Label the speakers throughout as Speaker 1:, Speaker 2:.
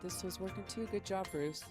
Speaker 1: This was working too. Good job, Bruce.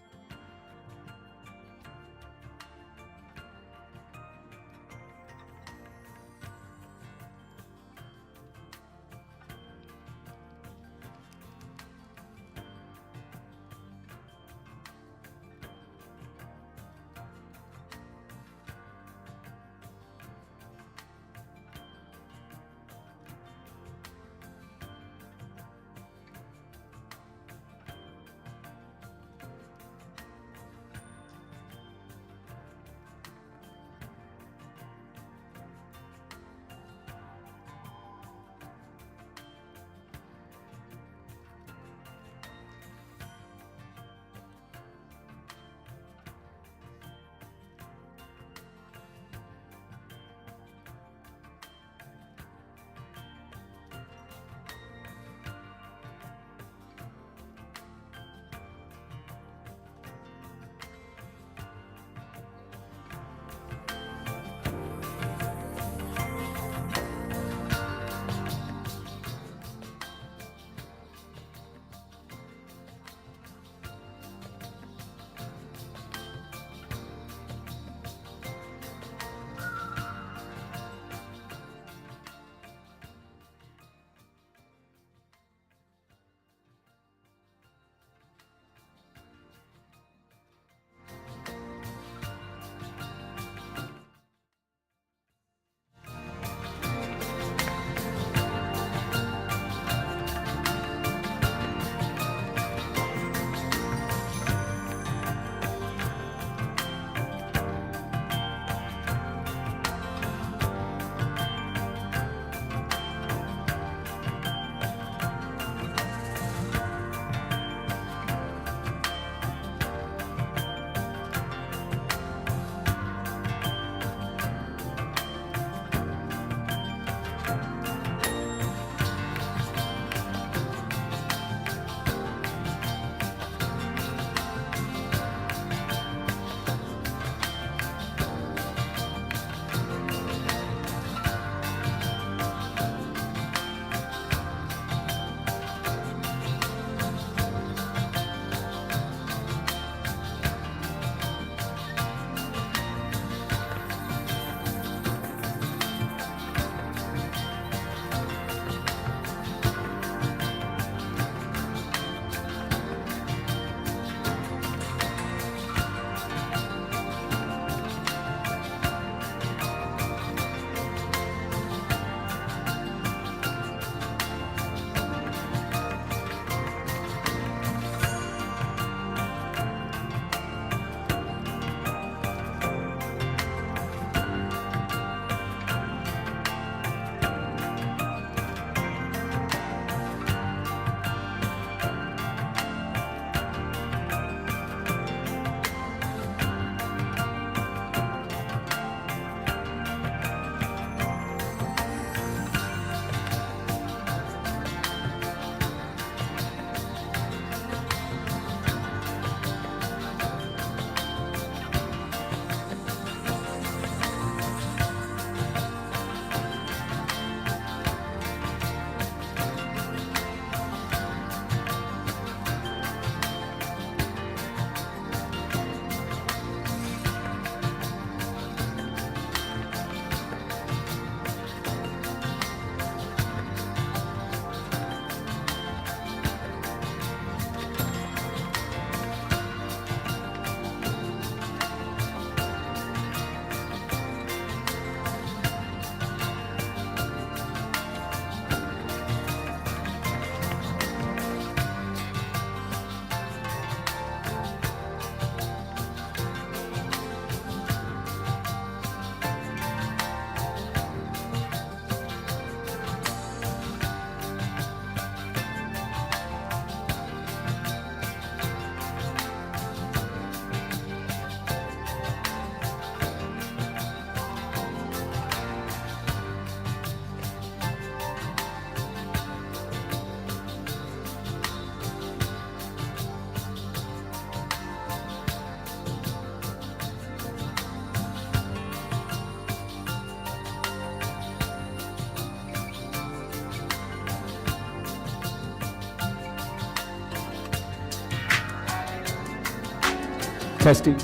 Speaker 2: Testing.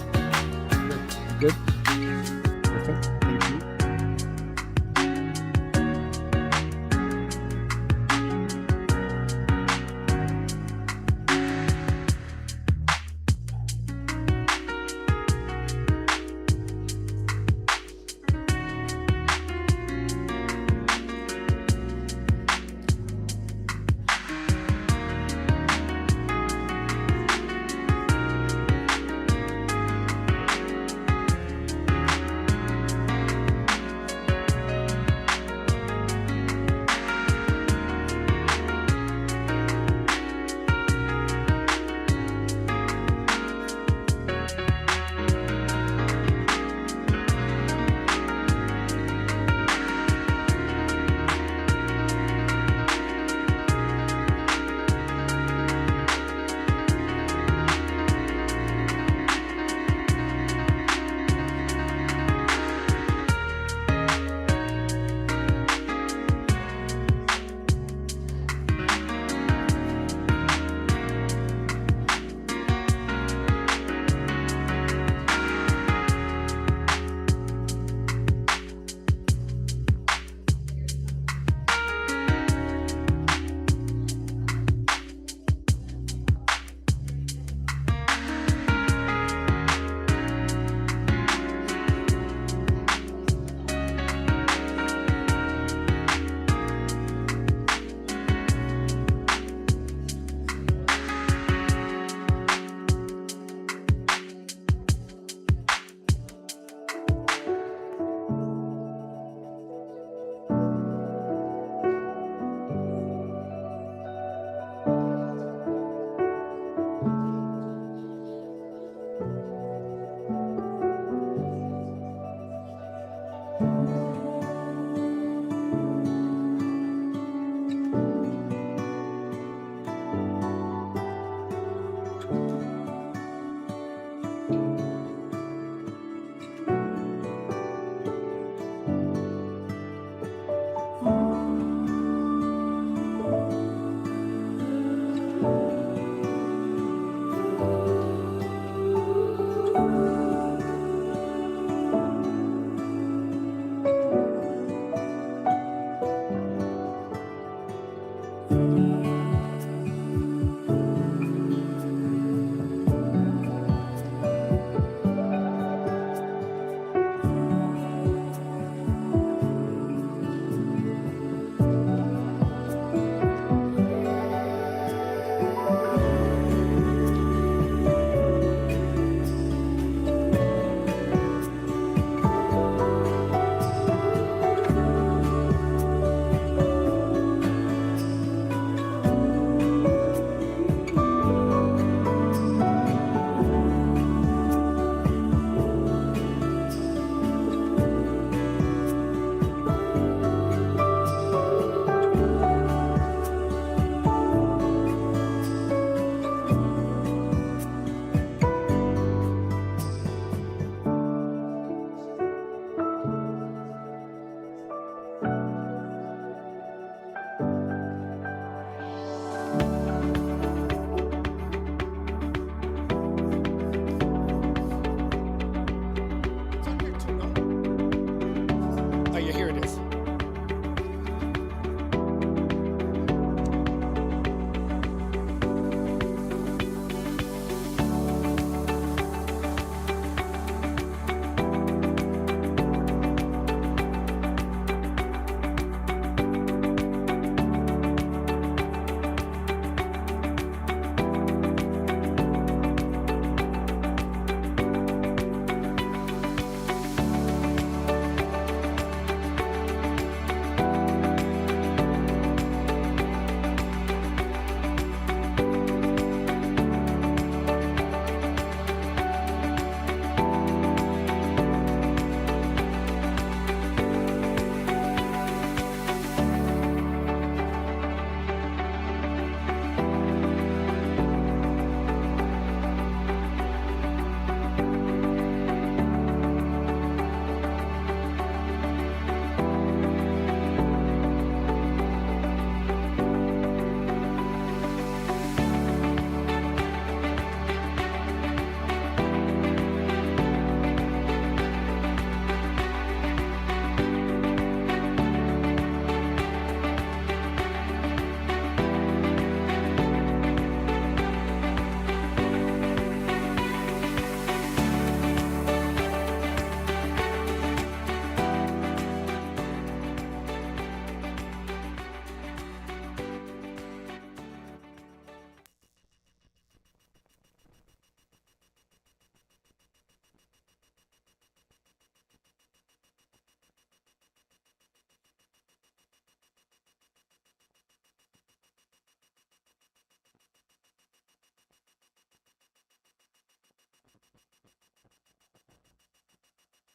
Speaker 2: Good. Perfect. Thank you.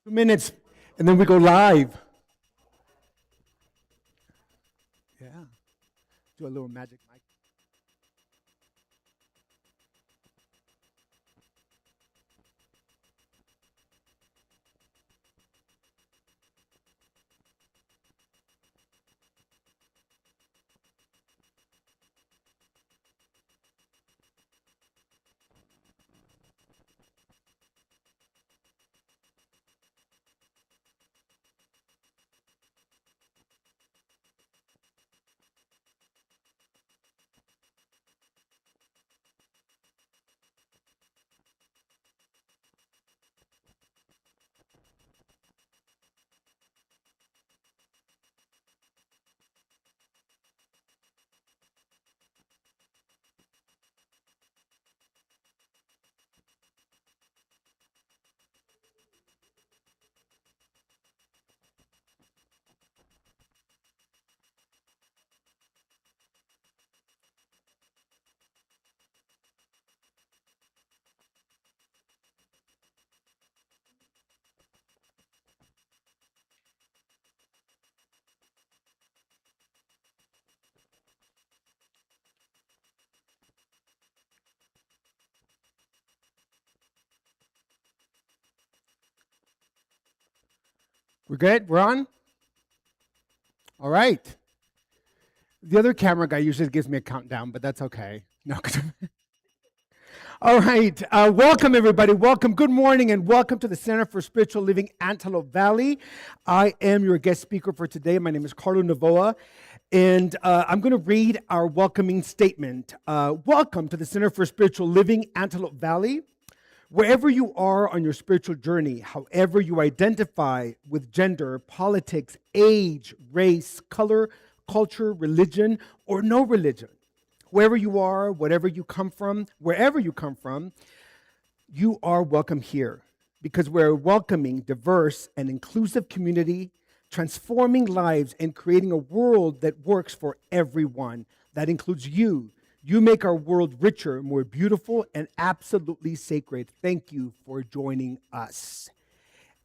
Speaker 2: 2 minutes, and then we go live. Yeah. Do a little magic mic. We're good? We're on? All right. The other camera guy usually gives me a countdown, but that's okay. No. All right. Welcome, everybody. Welcome. Good morning, and welcome to the Center for Spiritual Living, Antelope Valley. I am your guest speaker for today. My name is Carlo Novoa, and I'm going to read our welcoming statement. Welcome to the Center for Spiritual Living, Antelope Valley. Wherever you are on your spiritual journey, however you identify with gender, politics, age, race, color, culture, religion, or no religion, wherever you are, whatever you come from, wherever you come from, you are welcome here because we're a welcoming, diverse, and inclusive community, transforming lives and creating a world that works for everyone. That includes you. You make our world richer, more beautiful, and absolutely sacred. Thank you for joining us.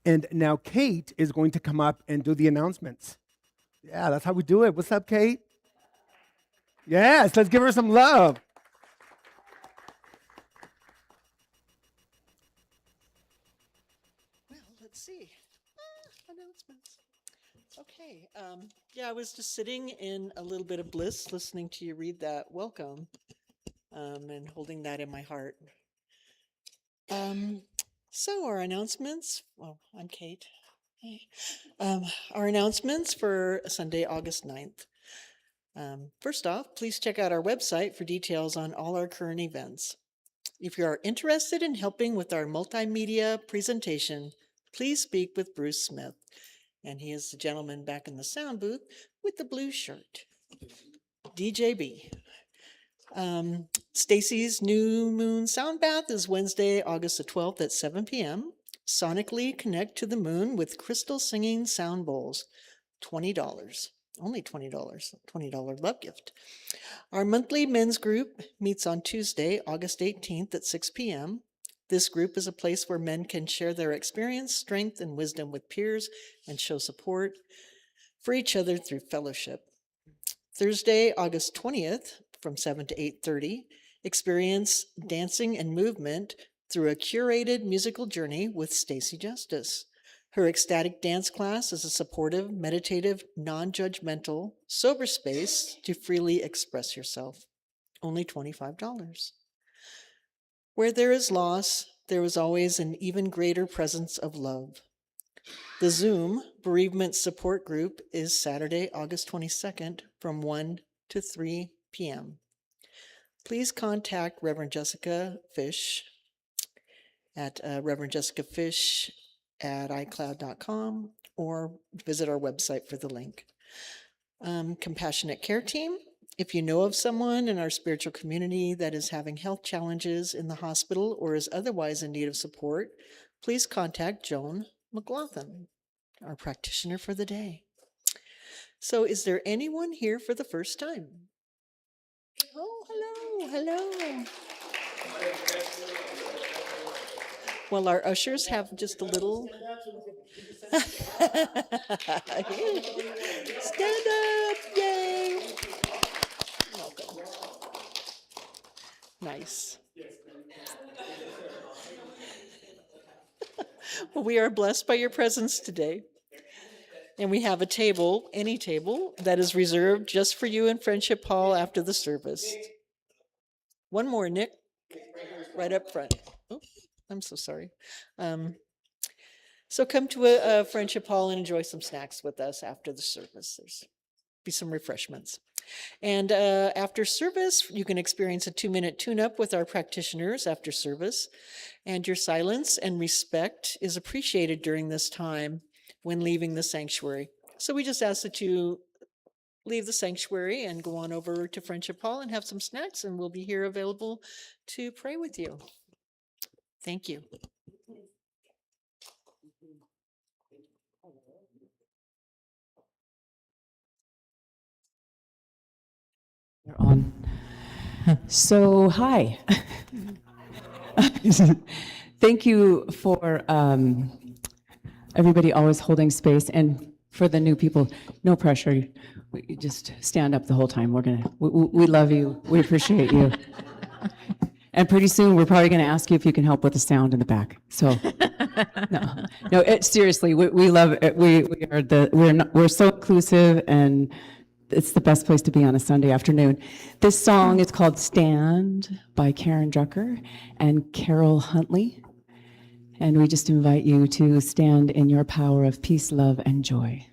Speaker 2: And now Kate is going to come up and do the announcements. Yeah, that's how we do it. What's up, Kate? Yes, let's give her some love.
Speaker 3: Well, let's see. Announcements. Okay. Yeah, I was just sitting in a little bit of bliss listening to you read that welcome and holding that in my heart. So, our announcements. Well, I'm Kate. Hey. Our announcements for Sunday, August 9th. First off, please check out our website for details on all our current events. If you are interested in helping with our multimedia presentation, please speak with Bruce Smith. And he is the gentleman back in the sound booth with the blue shirt. DJB. Stacy's New Moon Sound Bath is Wednesday, August the 12th at 7 p.m. Sonically connect to the moon with crystal singing sound bowls. $20. Only $20. $20 love gift. Our monthly men's group meets on Tuesday, August 18th at 6 p.m. This group is a place where men can share their experience, strength, and wisdom with peers and show support for each other through fellowship. Thursday, August 20th from 7 to 8:30, experience dancing and movement through a curated musical journey with Stacy Justice. Her ecstatic dance class is a supportive, meditative, non-judgmental, sober space to freely express yourself. Only $25. Where there is loss, there is always an even greater presence of love. The Zoom Bereavement Support Group is Saturday, August 22nd from 1 to 3 p.m. Please contact Reverend Jessica Fish at reverendjessicafish@icloud.com or visit our website for the link. Compassionate Care Team. If you know of someone in our spiritual community that is having health challenges in the hospital or is otherwise in need of support, please contact Joan McLaughlin, our practitioner for the day. So is there anyone here for the first time? Oh, hello. Well, our ushers have just a little Stand up, yay. Welcome. Nice. Well, we are blessed by your presence today. And we have a table, any table, that is reserved just for you in Friendship Hall after the service. One more, Nick, right up front. Oh, I'm so sorry. So come to a Friendship Hall and enjoy some snacks with us after the service. There's be some refreshments. And after service, you can experience a 2-minute tune-up with our practitioners after service. And your silence and respect is appreciated during this time when leaving the sanctuary. So we just ask that you leave the sanctuary and go on over to Friendship Hall and have some snacks, and we'll be here available to pray with you. Thank you.
Speaker 1: You're on. So, hi. Thank you for everybody always holding space, and for the new people, no pressure. You just stand up the whole time. We love you. We appreciate you. And pretty soon, we're probably going to ask you if you can help with the sound in the back. So, seriously, we love it. We're so inclusive, and it's the best place to be on a Sunday afternoon. This song is called "Stand" by Karen Drucker and Carol Huntley, and we just invite you to stand in your power of peace, love, and joy.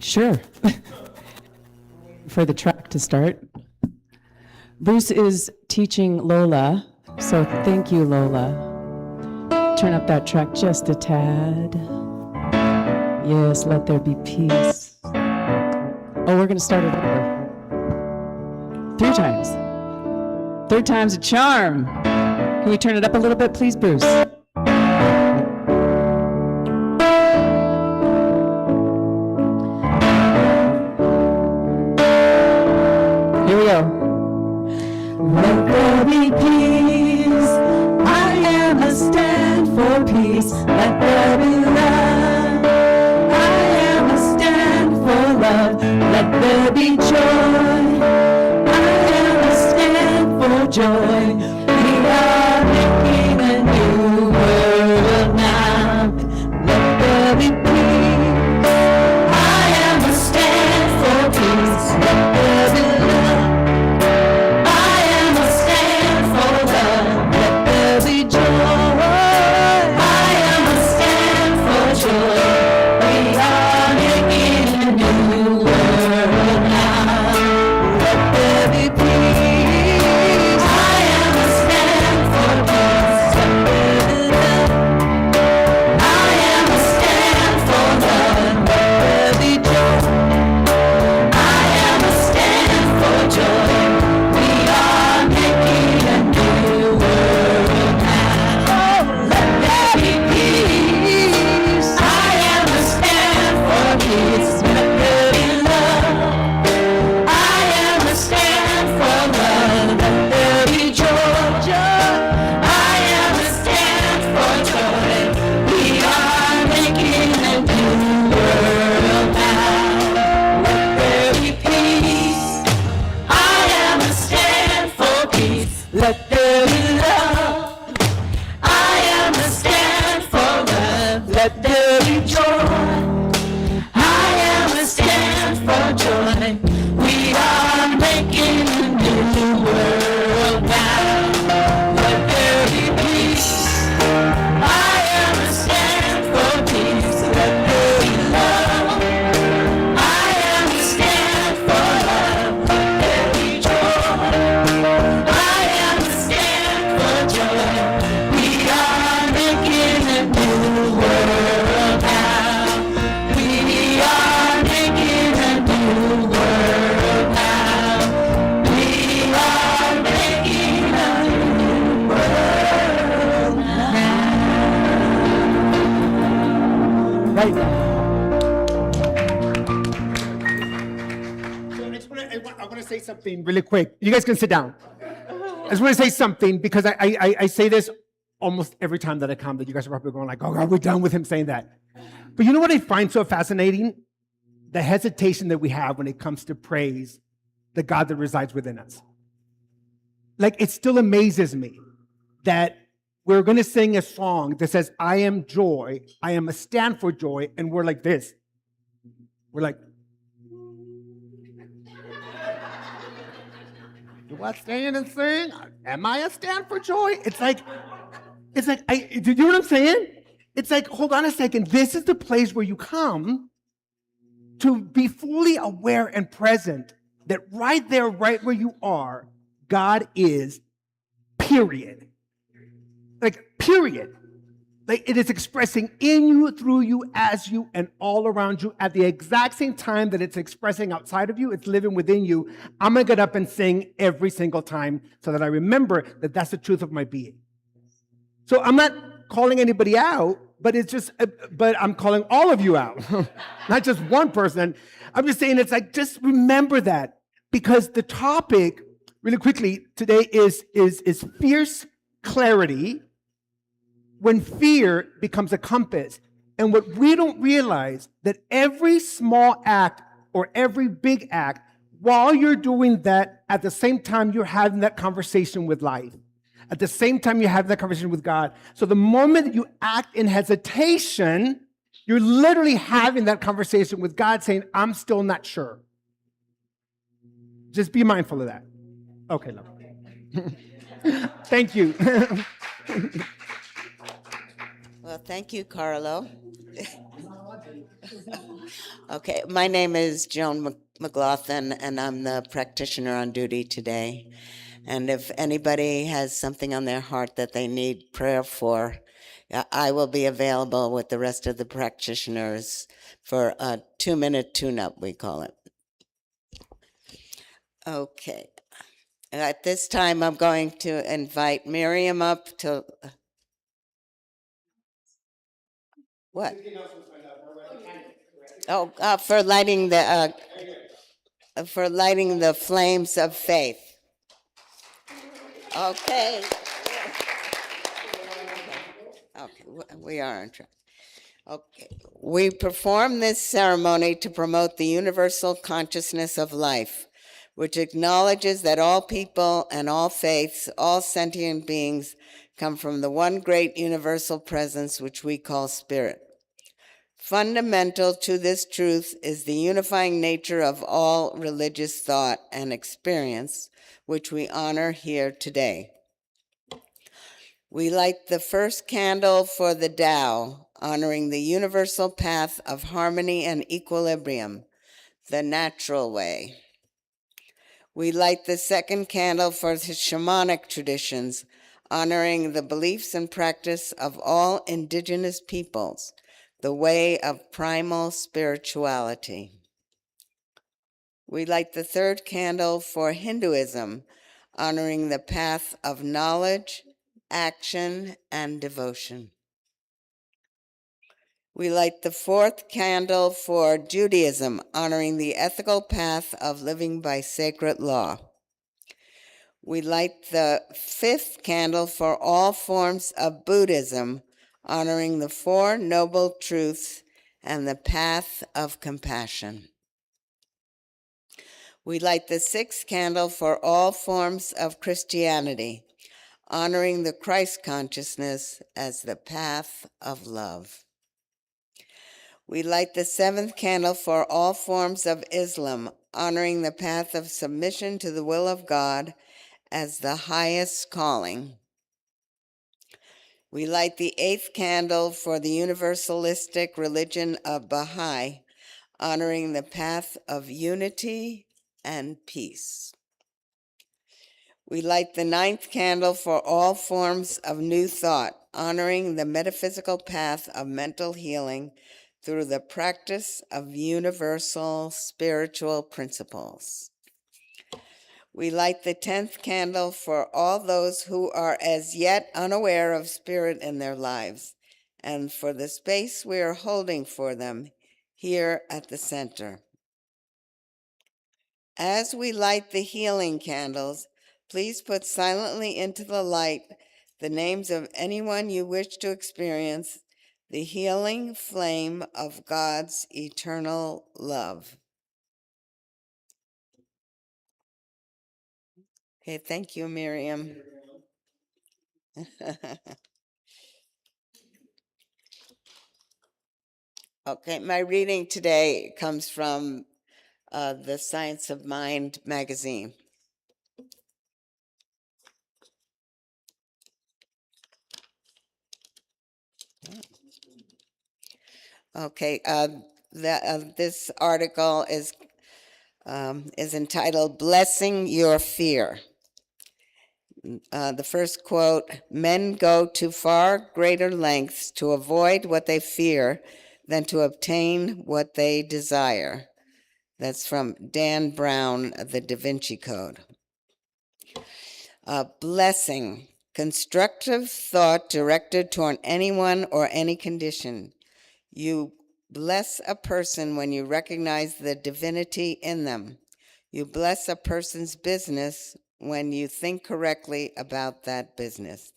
Speaker 1: Sure. For the track to start. Bruce is teaching Lola, so thank you, Lola. Turn up that track just a tad. Yes, let there be peace. Oh, we're going to start it over. 3 times. 3rd time's a charm. Can we turn it up a little bit, please, Bruce? Here we go. Let there be peace. I am a stand for peace. Let there be love. I am a stand for love. Let there be joy. I am a stand for joy. We are making a new world now. Let there be peace. I am a stand for peace. Let there be love. I am a stand for love. Let there be joy. I am a stand for joy. We are making a new world now. Let there be peace. I am a stand for peace. Let there be love. I am a stand for love. Let there be joy. I am a stand for joy. We are making a new world now. Oh, let there be peace. I am a stand for peace. Let there be love. I am a stand for love. Let there be joy. I am a stand for joy. We are making a new world now. Let there be peace. I am a stand for peace. Let there be love. I am a stand for love. Let there be joy. I am a stand for joy. We are making a new world now. Let there be peace. I am a stand for peace. Let there be love. I am a stand for love. Let there be joy. I am a stand for joy. We are making a new world now. We are making a new world now. We are making a new world now. Right.
Speaker 2: So I want to say something really quick. You guys can sit down. I just want to say something because I say this almost every time that I come, that you guys are probably going like, oh God, we're done with him saying that. But you know what I find so fascinating? The hesitation that we have when it comes to praise the God that resides within us. Like, it still amazes me that we're going to sing a song that says, I am joy, I am a stand for joy, and we're like this. We're like, do I stand and sing? Am I a stand for joy? It's like, do you know what I'm saying? It's like, hold on a second. This is the place where you come to be fully aware and present that right there, right where you are, God is, period. Like, period. Like, it is expressing in you, through you, as you, and all around you at the exact same time that it's expressing outside of you, it's living within you. I'm going to get up and sing every single time so that I remember that that's the truth of my being. So I'm not calling anybody out, but it's just, but I'm calling all of you out, not just one person. I'm just saying, it's like, just remember that, because the topic, really quickly, today is fierce clarity when fear becomes a compass. And what we don't realize, that every small act or every big act, while you're doing that, at the same time you're having that conversation with life. At the same time you're having that conversation with God. So the moment that you act in hesitation, you're literally having that conversation with God saying, I'm still not sure. Just be mindful of that. Okay, love. Thank you.
Speaker 4: Well, thank you, Carlo. Okay, my name is Joan McLaughlin, and I'm the practitioner on duty today. And if anybody has something on their heart that they need prayer for, I will be available with the rest of the practitioners for a 2-minute tune-up, we call it. Okay. At this time, I'm going to invite Miriam up to... What? Oh, for lighting the flames of faith. Okay. Okay, we are on track. Okay. We perform this ceremony to promote the universal consciousness of life, which acknowledges that all people and all faiths, all sentient beings, come from the one great universal presence which we call spirit. Fundamental to this truth is the unifying nature of all religious thought and experience, which we honor here today. We light the first candle for the Tao, honoring the universal path of harmony and equilibrium, the natural way. We light the second candle for the shamanic traditions, honoring the beliefs and practice of all indigenous peoples, the way of primal spirituality. We light the third candle for Hinduism, honoring the path of knowledge, action, and devotion. We light the fourth candle for Judaism, honoring the ethical path of living by sacred law. We light the fifth candle for all forms of Buddhism, honoring the Four Noble Truths and the path of compassion. We light the sixth candle for all forms of Christianity, honoring the Christ consciousness as the path of love. We light the seventh candle for all forms of Islam, honoring the path of submission to the will of God as the highest calling. We light the eighth candle for the universalistic religion of Baha'i, honoring the path of unity and peace. We light the ninth candle for all forms of new thought, honoring the metaphysical path of mental healing through the practice of universal spiritual principles. We light the 10th candle for all those who are as yet unaware of spirit in their lives, and for the space we are holding for them here at the center. As we light the healing candles, please put silently into the light the names of anyone you wish to experience the healing flame of God's eternal love. Okay, thank you, Miriam. Okay, my reading today comes from the Science of Mind magazine. Okay, this article is entitled "Blessing Your Fear." The first quote: "Men go to far greater lengths to avoid what they fear than to obtain what they desire." That's from Dan Brown, The Da Vinci Code. Blessing, constructive thought directed toward anyone or any condition. You bless a person when you recognize the divinity in them. You bless a person's business when you think correctly about that business.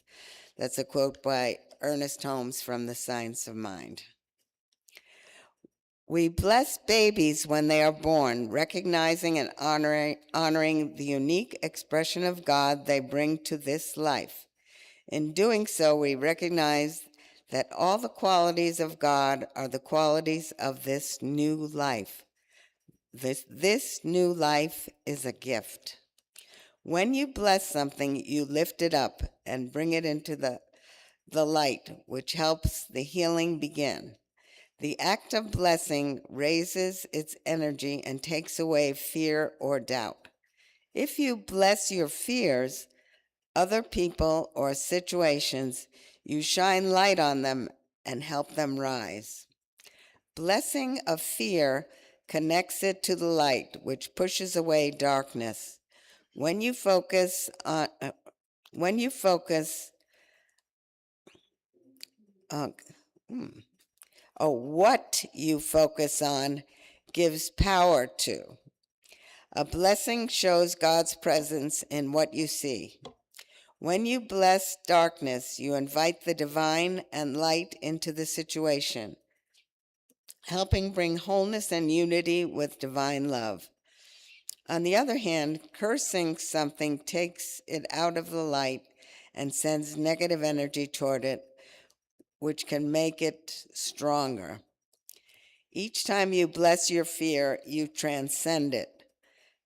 Speaker 4: That's a quote by Ernest Holmes from The Science of Mind. We bless babies when they are born, recognizing and honoring the unique expression of God they bring to this life. In doing so, we recognize that all the qualities of God are the qualities of this new life. This new life is a gift. When you bless something, you lift it up and bring it into the light, which helps the healing begin. The act of blessing raises its energy and takes away fear or doubt. If you bless your fears, other people or situations, you shine light on them and help them rise. Blessing of fear connects it to the light, which pushes away darkness. When you focus on, what you focus on gives power to. A blessing shows God's presence in what you see. When you bless darkness, you invite the divine and light into the situation, helping bring wholeness and unity with divine love. On the other hand, cursing something takes it out of the light and sends negative energy toward it, which can make it stronger. Each time you bless your fear, you transcend it.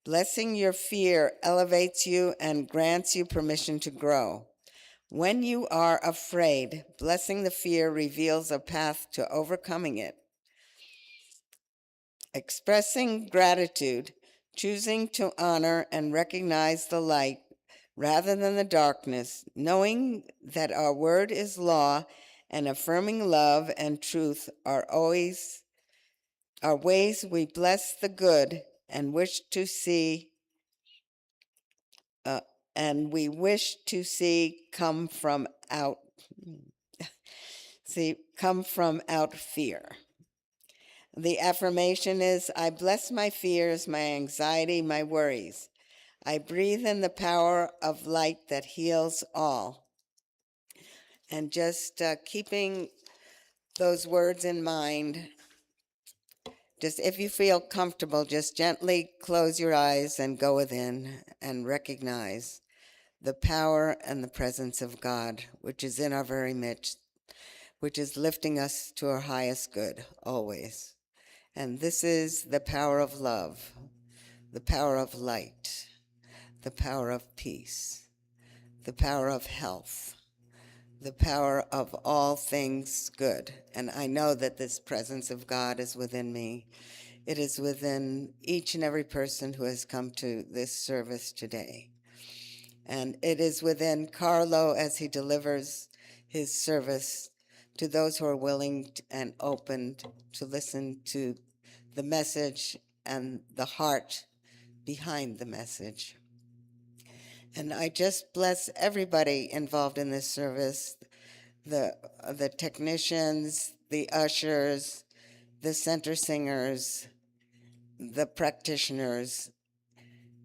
Speaker 4: Blessing your fear elevates you and grants you permission to grow. When you are afraid, blessing the fear reveals a path to overcoming it. Expressing gratitude, choosing to honor and recognize the light rather than the darkness, knowing that our word is law and affirming love and truth are ways we bless the good and wish to see we wish to see come from out fear. The affirmation is, I bless my fears, my anxiety, my worries. I breathe in the power of light that heals all. And just keeping those words in mind, just if you feel comfortable, just gently close your eyes and go within and recognize the power and the presence of God, which is in our very midst, which is lifting us to our highest good always. And this is the power of love, the power of light, the power of peace, the power of health, the power of all things good. And I know that this presence of God is within me. It is within each and every person who has come to this service today. And it is within Carlo as he delivers his service to those who are willing and open to listen to the message and the heart behind the message. And I just bless everybody involved in this service, the technicians, the ushers, the center singers, the practitioners,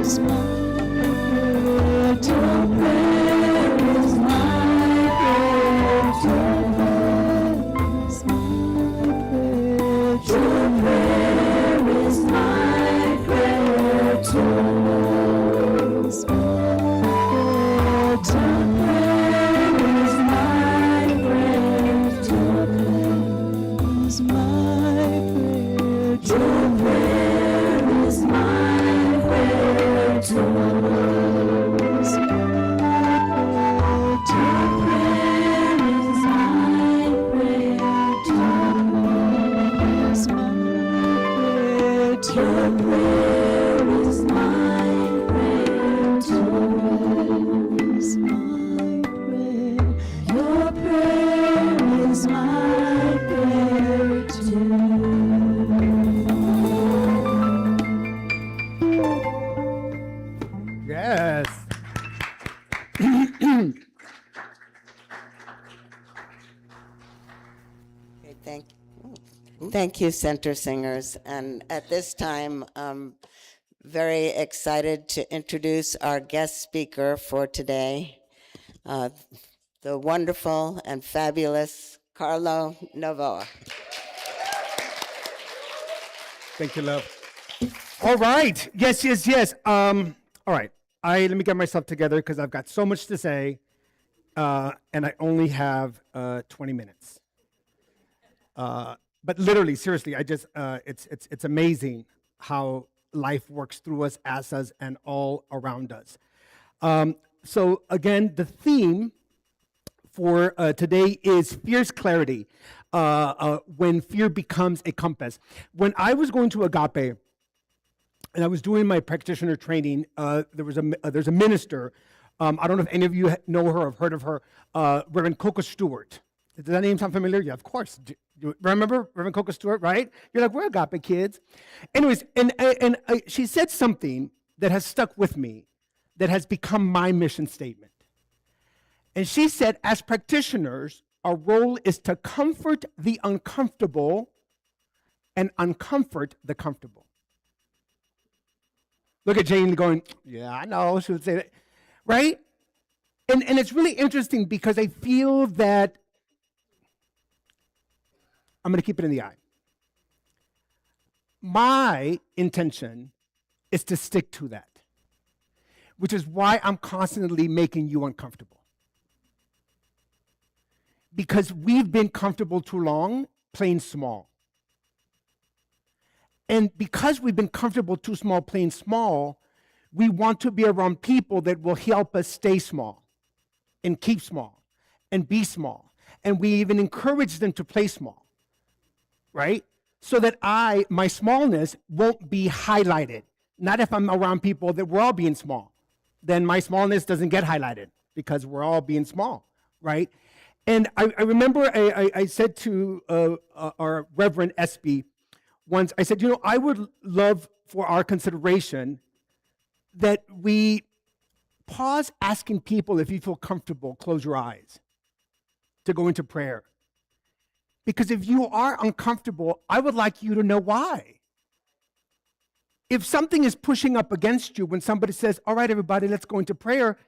Speaker 1: is my prayer. Your prayer is my prayer. Your prayer is my prayer. Your prayer is my prayer. Your prayer is my prayer. Your prayer is my prayer.
Speaker 4: Thank you, Center Singers. And at this time, I'm very excited to introduce our guest speaker for today, uh, the wonderful and fabulous Carlo Novoa.
Speaker 2: Thank you, love. All right. Yes. All right. Let me get myself together because I've got so much to say, and I only have 20 minutes. But literally, seriously, it's amazing how life works through us, as us, and all around us. So again, the theme for today is fierce clarity, when fear becomes a compass. When I was going to Agape, and I was doing my practitioner training, there's a minister. I don't know if any of you know her or have heard of her, Reverend Coca Stewart. Does that name sound familiar? Yeah, of course. Do you remember Reverend Coca Stewart, right? You're like, we're Agape kids. Anyways, and she said something that has stuck with me, that has become my mission statement. And she said, as practitioners, our role is to comfort the uncomfortable and uncomfort the comfortable. Look at Jane going, yeah, I know, she would say that, right? And it's really interesting because I feel that, I'm going to keep it in the eye. My intention is to stick to that, which is why I'm constantly making you uncomfortable. Because we've been comfortable too long, playing small. And because we've been comfortable too small, playing small, we want to be around people that will help us stay small and keep small and be small. And we even encourage them to play small, right? So that my smallness won't be highlighted. Not if I'm around people that we're all being small. Then my smallness doesn't get highlighted because we're all being small, right? And I remember I said to our Reverend SB once, I said, I would love for our consideration that we pause asking people, if you feel comfortable, close your eyes to go into prayer. Because if you are uncomfortable, I would like you to know why. If something is pushing up against you when somebody says, all right, everybody, let's go into prayer,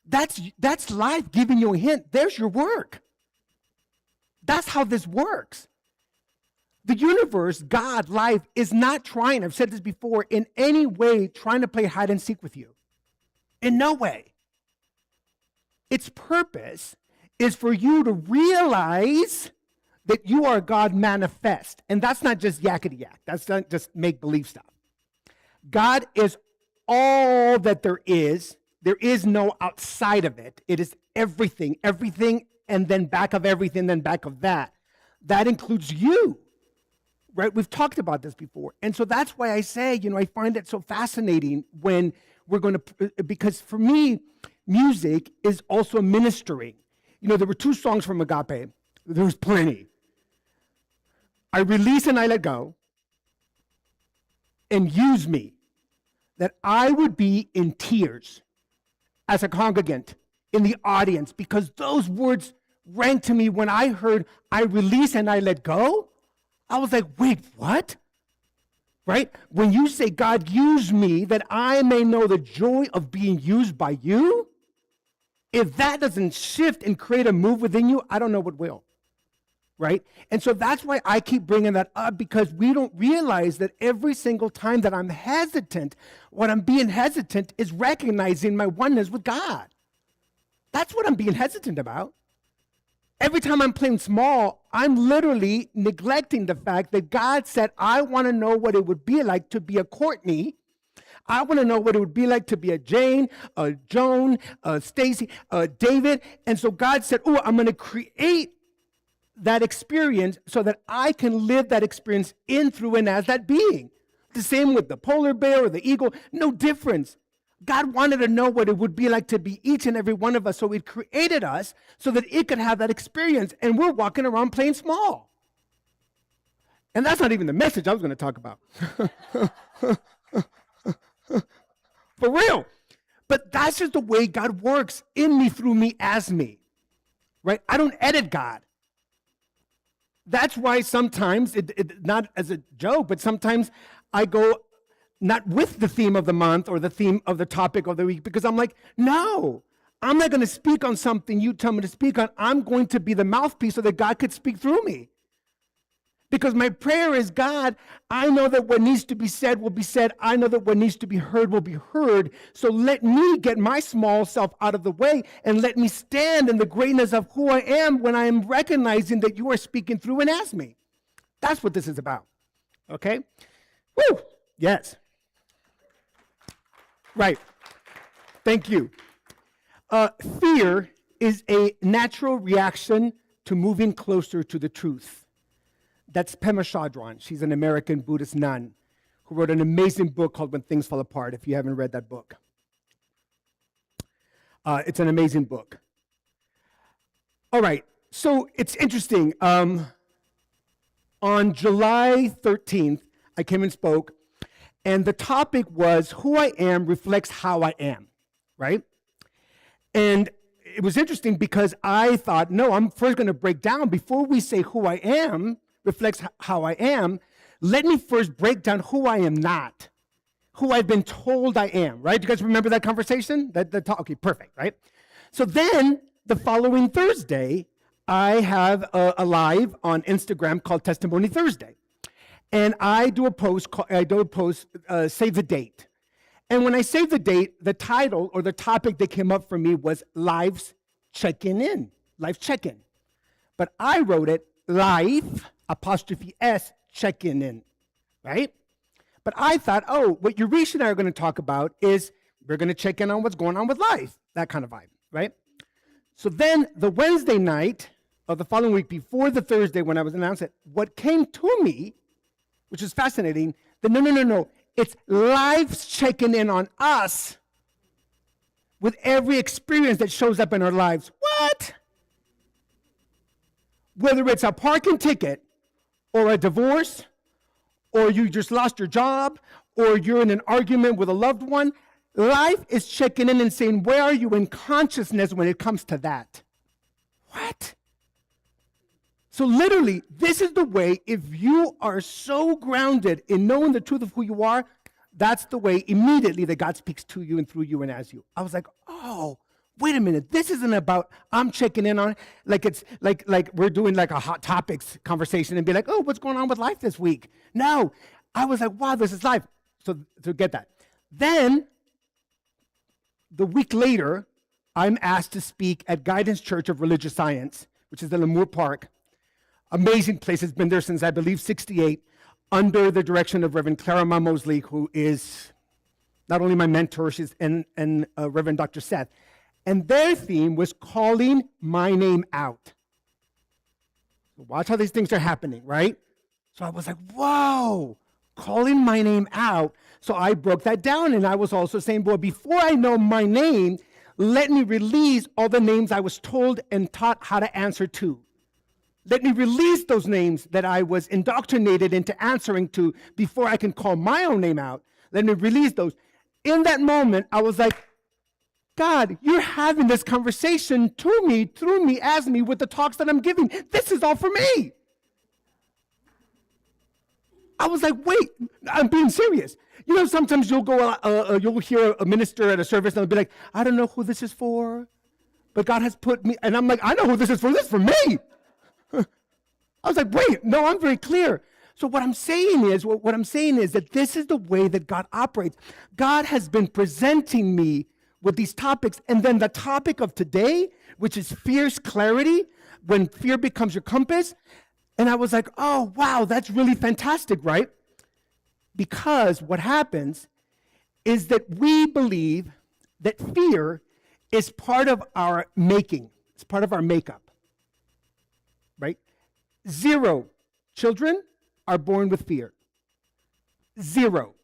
Speaker 2: that's life giving you a hint. There's your work. That's how this works. The universe, God, life, is not trying, I've said this before, in any way trying to play hide and seek with you. In no way. Its purpose is for you to realize that you are God manifest. And that's not just yakety yak. That's not just make-believe stuff. God is all that there is. There is no outside of it. It is everything, and then back of everything, then back of that. That includes you, right? We've talked about this before. And so that's why I say, I find it so fascinating when we're going to, because for me, music is also ministering. There were 2 songs from Agape. There was plenty. I release and I let go, and use me, that I would be in tears as a congregant in the audience, because those words rang to me when I heard I release and I let go. I was like, wait, what? Right? When you say, God, use me that I may know the joy of being used by you, if that doesn't shift and create a move within you, I don't know what will. Right? And so that's why I keep bringing that up, because we don't realize that every single time that I'm hesitant, what I'm being hesitant is recognizing my oneness with God. That's what I'm being hesitant about. Every time I'm playing small, I'm literally neglecting the fact that God said, I want to know what it would be like to be a Courtney. I want to know what it would be like to be a Jane, a Joan, a Stacy, a David. And so God said, I'm going to create that experience so that I can live that experience in, through, and as that being. The same with the polar bear or the eagle, no difference. God wanted to know what it would be like to be each and every one of us, so it created us so that it could have that experience, and we're walking around playing small. And that's not even the message I was going to talk about. For real. But that's just the way God works, in me, through me, as me. Right? I don't edit God. That's why sometimes, not as a joke, but sometimes I go not with the theme of the month or the theme of the topic of the week, because I'm like, no, I'm not going to speak on something you tell me to speak on. I'm going to be the mouthpiece so that God could speak through me. Because my prayer is, God, I know that what needs to be said will be said. I know that what needs to be heard will be heard. So let me get my small self out of the way and let me stand in the greatness of who I am when I am recognizing that you are speaking through and as me. That's what this is about. Okay? Woo! Yes. Right. Thank you. Fear is a natural reaction to moving closer to the truth. That's Pema Chodron. She's an American Buddhist nun who wrote an amazing book called When Things Fall Apart, if you haven't read that book. It's an amazing book. All right, so it's interesting. On July 13th, I came and spoke, and the topic was, who I am reflects how I am, right? And it was interesting because I thought, no, I'm first going to break down, before we say who I am reflects how I am, let me first break down who I am not, who I've been told I am, right? You guys remember that conversation? Okay, perfect, right? So then, the following Thursday, I have a live on Instagram called Testimony Thursday. And I do a post, save the date. And when I save the date, the title or the topic that came up for me was Lives Checking In, Life Check-In. But I wrote it, Life, '(S), checking in, right? But I thought, oh, what Euresh and I are going to talk about is we're going to check in on what's going on with life, that kind of vibe, right? So then the Wednesday night of the following week, before the Thursday when I was announced it, what came to me, which is fascinating, that no, it's life's checking in on us with every experience that shows up in our lives. What? Whether it's a parking ticket, or a divorce, or you just lost your job, or you're in an argument with a loved one, life is checking in and saying, where are you in consciousness when it comes to that? What? So literally, this is the way, if you are so grounded in knowing the truth of who you are, that's the way immediately that God speaks to you and through you and as you. I was like, oh, wait a minute, this isn't about I'm checking in on it, like it's like we're doing like a hot topics conversation and be like, oh, what's going on with life this week? No, I was like, wow, this is life. So to get that. Then, the week later, I'm asked to speak at Guidance Church of Religious Science, which is in Lemoore Park. Amazing place, it's been there since I believe 68, under the direction of Reverend Clara Ma Mosley, who is not only my mentor, she's and Reverend Dr. Seth. And their theme was calling my name out. Watch how these things are happening, right? So I was like, whoa, calling my name out. So I broke that down, and I was also saying, boy, before I know my name, let me release all the names I was told and taught how to answer to. Let me release those names that I was indoctrinated into answering to before I can call my own name out. Let me release those. In that moment, I was like, God, you're having this conversation to me, through me, as me, with the talks that I'm giving. This is all for me. I was like, wait, I'm being serious. You know, sometimes you'll hear a minister at a service and they'll be like, I don't know who this is for, but God has put me, and I'm like, I know who this is for me. I was like, wait, no, I'm very clear. So what I'm saying is that this is the way that God operates. God has been presenting me with these topics, and then the topic of today, which is fierce clarity, when fear becomes your compass, and I was like, oh, wow, that's really fantastic, right? Because what happens is that we believe that fear is part of our making. It's part of our makeup, right? 0 children are born with fear. 0.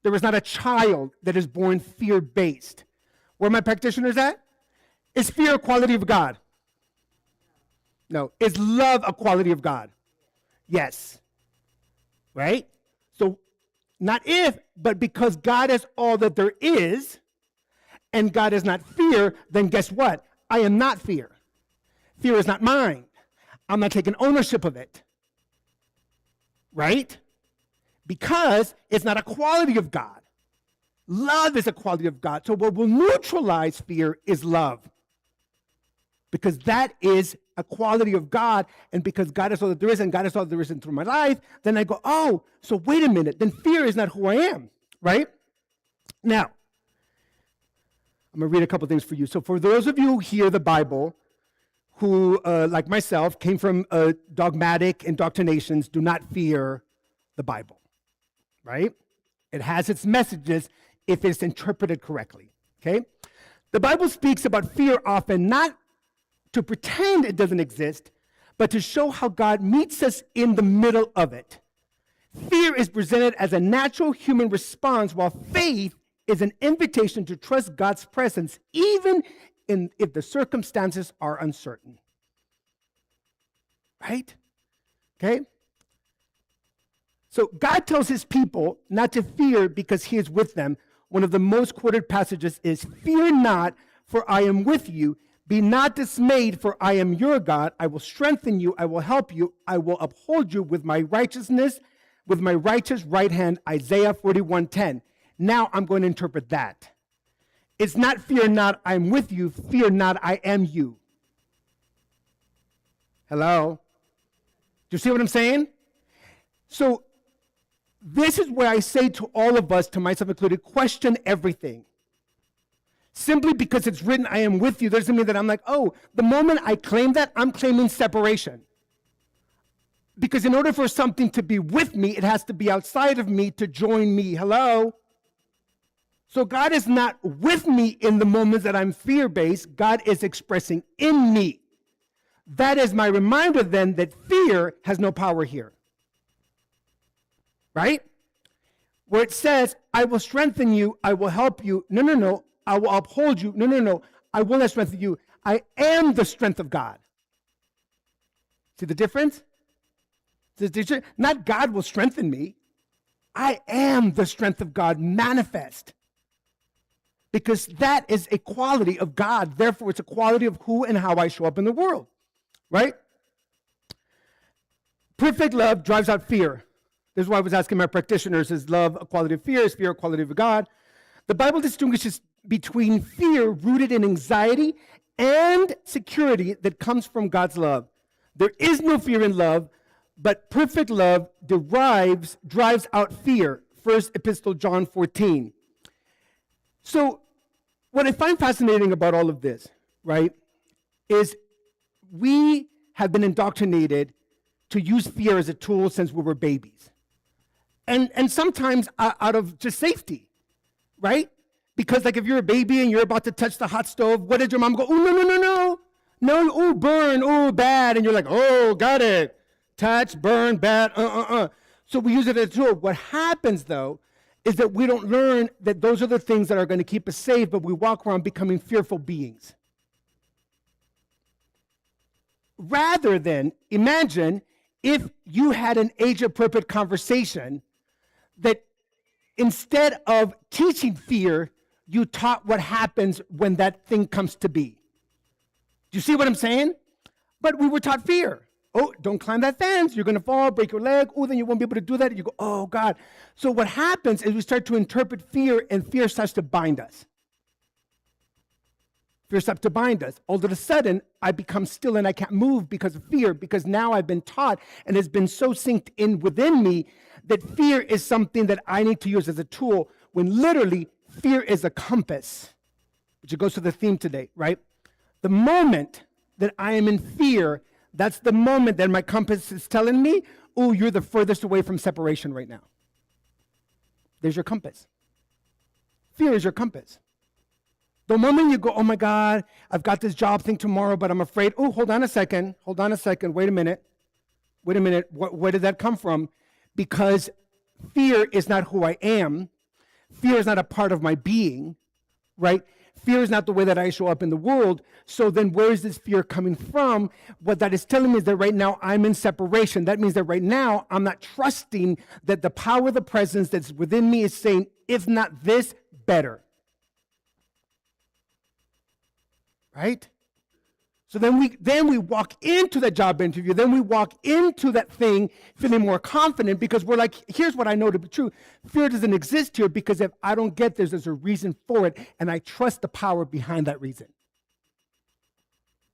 Speaker 2: There is not a child that is born fear-based. Where my practitioners at? Is fear a quality of God? No. Is love a quality of God? Yes. Right? So, not if, but because God is all that there is, and God is not fear, then guess what? I am not fear. Fear is not mine. I'm not taking ownership of it. Right? Because it's not a quality of God. Love is a quality of God. So what will neutralize fear is love. Because that is a quality of God, and because God is all that there is, and God is all that there is through my life, then I go, oh, so wait a minute, then fear is not who I am, right? Now, I'm going to read a couple things for you. So for those of you who hear the Bible, who, like myself, came from dogmatic indoctrinations, do not fear the Bible, right? It has its messages if it's interpreted correctly, okay? The Bible speaks about fear often not to pretend it doesn't exist, but to show how God meets us in the middle of it. Fear is presented as a natural human response, while faith is an invitation to trust God's presence, even if the circumstances are uncertain. Right? Okay? So God tells his people not to fear because he is with them. One of the most quoted passages is, "Fear not, for I am with you. Be not dismayed, for I am your God. I will strengthen you. I will help you. I will uphold you with my righteousness, with my righteous right hand." Isaiah 41:10. Now I'm going to interpret that. It's not fear not, I'm with you. Fear not, I am you. Hello? Do you see what I'm saying? So this is where I say to all of us, to myself included, question everything. Simply because it's written, I am with you, doesn't mean that I'm like, oh, the moment I claim that, I'm claiming separation. Because in order for something to be with me, it has to be outside of me to join me. Hello? So God is not with me in the moments that I'm fear-based. God is expressing in me. That is my reminder then that fear has no power here. Right? Where it says, I will strengthen you, I will help you. No. I will uphold you. No. I will not strengthen you. I am the strength of God. See the difference? Not God will strengthen me. I am the strength of God manifest. Because that is a quality of God. Therefore, it's a quality of who and how I show up in the world. Right? Perfect love drives out fear. This is why I was asking my practitioners, is love a quality of fear? Is fear a quality of God? The Bible distinguishes between fear rooted in anxiety and security that comes from God's love. There is no fear in love, but perfect love drives out fear. First Epistle John 14. So what I find fascinating about all of this, right, is we have been indoctrinated to use fear as a tool since we were babies. And sometimes out of just safety, right? Because like if you're a baby and you're about to touch the hot stove, what did your mom go, oh, no, oh, burn, oh, bad. And you're like, oh, got it. Touch, burn, bad, So we use it as a tool. What happens, though, is that we don't learn that those are the things that are going to keep us safe, but we walk around becoming fearful beings. Rather than, imagine if you had an age-appropriate conversation that instead of teaching fear, you taught what happens when that thing comes to be. Do you see what I'm saying? But we were taught fear. Oh, don't climb that fence. You're going to fall, break your leg. Oh, then you won't be able to do that. And you go, oh, God. So what happens is we start to interpret fear, and fear starts to bind us. Fear starts to bind us. All of a sudden, I become still and I can't move because of fear, because now I've been taught and has been so synced in within me that fear is something that I need to use as a tool, when literally fear is a compass, which goes to the theme today, right? The moment that I am in fear, that's the moment that my compass is telling me, oh, you're the furthest away from separation right now. There's your compass. Fear is your compass. The moment you go, oh my God, I've got this job thing tomorrow, but I'm afraid. Oh, hold on a second. Wait a minute. Where did that come from? Because fear is not who I am. Fear is not a part of my being, right? Fear is not the way that I show up in the world. So then where is this fear coming from? What that is telling me is that right now I'm in separation. That means that right now I'm not trusting that the power of the presence that's within me is saying, if not this, better. Right? So then we walk into that job interview, then we walk into that thing feeling more confident because we're like, here's what I know to be true. Fear doesn't exist here because if I don't get this, there's a reason for it, and I trust the power behind that reason.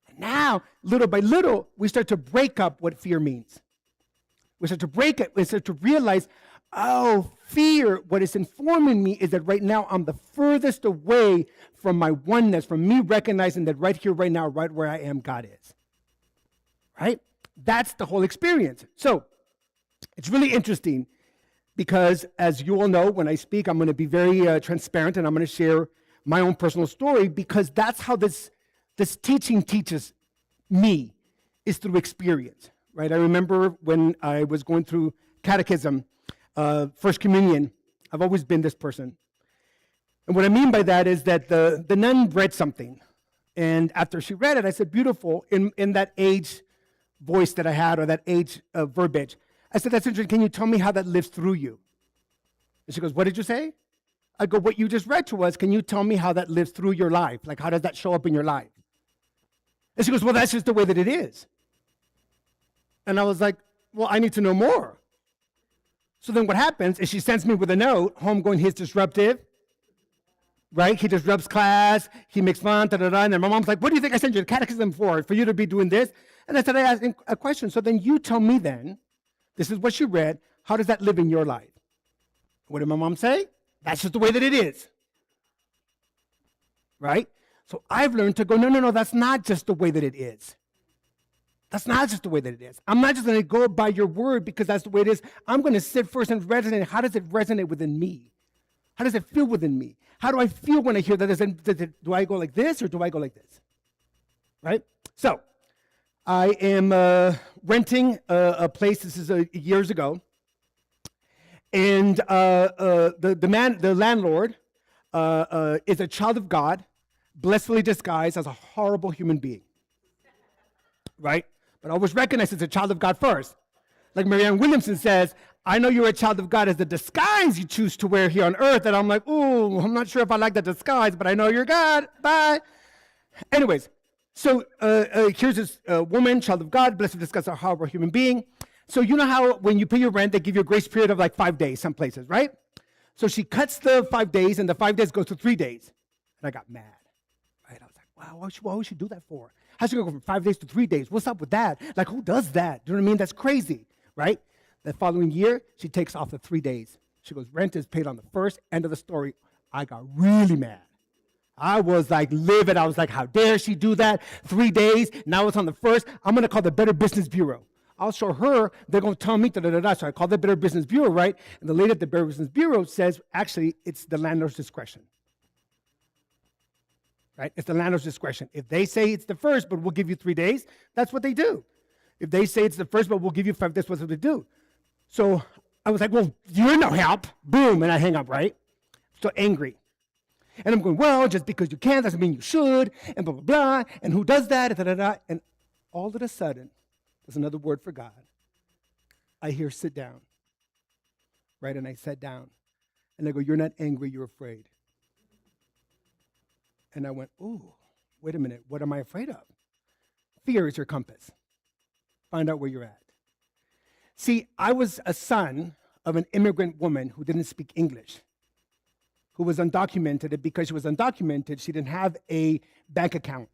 Speaker 2: And now, little by little, we start to break up what fear means. We start to break it, we start to realize, oh, fear, what is informing me is that right now I'm the furthest away from my oneness, from me recognizing that right here, right now, right where I am, God is. Right? That's the whole experience. So it's really interesting because, as you all know, when I speak, I'm going to be very transparent and I'm going to share my own personal story because that's how this teaching teaches me, is through experience. Right? I remember when I was going through catechism, First Communion, I've always been this person. And what I mean by that is that the nun read something. And after she read it, I said, beautiful, in that age voice that I had, or that age verbiage. I said, that's interesting. Can you tell me how that lives through you? And she goes, what did you say? I go, what you just read to us, can you tell me how that lives through your life? Like, how does that show up in your life? And she goes, well, that's just the way that it is. And I was like, well, I need to know more. So then what happens is she sends me with a note home going, he's disruptive, right? He disrupts class, he makes fun, and then my mom's like, what do you think I sent you to catechism for you to be doing this? And I said, I asked him a question. So then you tell me then, this is what she read, how does that live in your life? What did my mom say? That's just the way that it is, right? So I've learned to go, no, that's not just the way that it is. That's not just the way that it is. I'm not just going to go by your word because that's the way it is. I'm going to sit first and resonate. How does it resonate within me? How does it feel within me? How do I feel when I hear that? Do I go like this or do I go like this? Right? So I am renting a place. This is years ago. And the landlord is a child of God, blessedly disguised as a horrible human being. Right? But always recognize it's a child of God first. Like Marianne Williamson says, I know you're a child of God as the disguise you choose to wear here on earth. And I'm like, ooh, I'm not sure if I like that disguise, but I know you're God. Bye. Anyways, so here's this woman, child of God, blessed disguise a horrible human being. So you know how when you pay your rent, they give you a grace period of like 5 days, some places, right? So she cuts the 5 days, and the 5 days goes to 3 days. And I got mad. Right? I was like, wow, why would she do that for? How's she going to go from 5 days to 3 days? What's up with that? Like, who does that? Do you know what I mean? That's crazy, right? The following year, she takes off the 3 days. She goes, rent is paid on the first. End of the story. I got really mad. I was like livid. I was like, how dare she do that? 3 days. Now it's on the first. I'm going to call the Better Business Bureau. I'll show her. They're going to tell me, da-da-da-da. So I call the Better Business Bureau, right? And the lady at the Better Business Bureau says, actually, it's the landlord's discretion. Right? It's the landlord's discretion. If they say it's the first, but we'll give you 3 days, that's what they do. If they say it's the first, but we'll give you 5 days, that's what they do. So I was like, well, you're no help. Boom, and I hang up, right? So angry. And I'm going, well, just because you can doesn't mean you should, and blah, blah, blah, and who does that, da, da, da. And all of a sudden, there's another word for God. I hear sit down, right? And I sat down, and I go, you're not angry, you're afraid. And I went, ooh, wait a minute, what am I afraid of? Fear is your compass. Find out where you're at. See, I was a son of an immigrant woman who didn't speak English, who was undocumented, and because she was undocumented, she didn't have a bank account.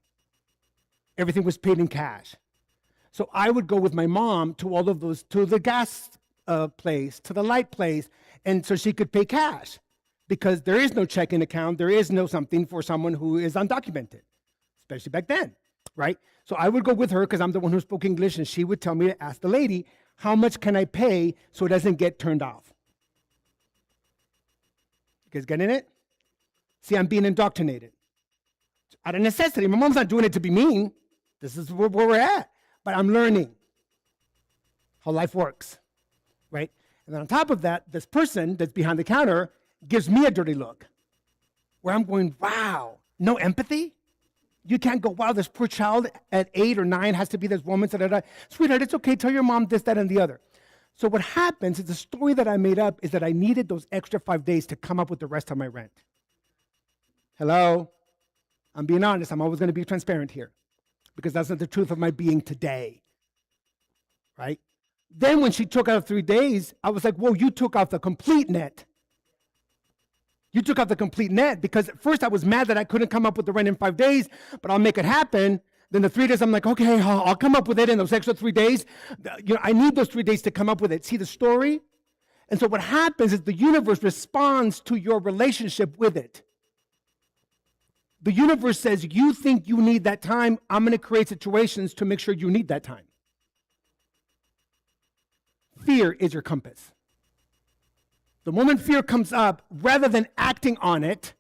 Speaker 2: Everything was paid in cash. So I would go with my mom to all of those, to the gas place, to the light place, and so she could pay cash. Because there is no checking account, there is no something for someone who is undocumented, especially back then, right? So I would go with her because I'm the one who spoke English, and she would tell me to ask the lady, how much can I pay so it doesn't get turned off? You guys getting it? See, I'm being indoctrinated. Out of necessity. My mom's not doing it to be mean. This is where we're at. But I'm learning how life works, right? And then on top of that, this person that's behind the counter gives me a dirty look where I'm going, wow, no empathy? You can't go, wow, this poor child at 8 or 9 has to be this woman. Da-da-da. Sweetheart, it's okay. Tell your mom this, that, and the other. So what happens is the story that I made up is that I needed those extra 5 days to come up with the rest of my rent. Hello? I'm being honest. I'm always going to be transparent here. because that's not the truth of my being today, right? Then when she took out 3 days, I was like, whoa, you took out the complete net. You took out the complete net, because at first I was mad that I couldn't come up with the rent in 5 days, but I'll make it happen. Then the 3 days, I'm like, okay, I'll come up with it in those extra 3 days. I need those 3 days to come up with it. See the story? And so what happens is the universe responds to your relationship with it. The universe says, you think you need that time, I'm going to create situations to make sure you need that time. Fear is your compass. The moment fear comes up, rather than acting on it,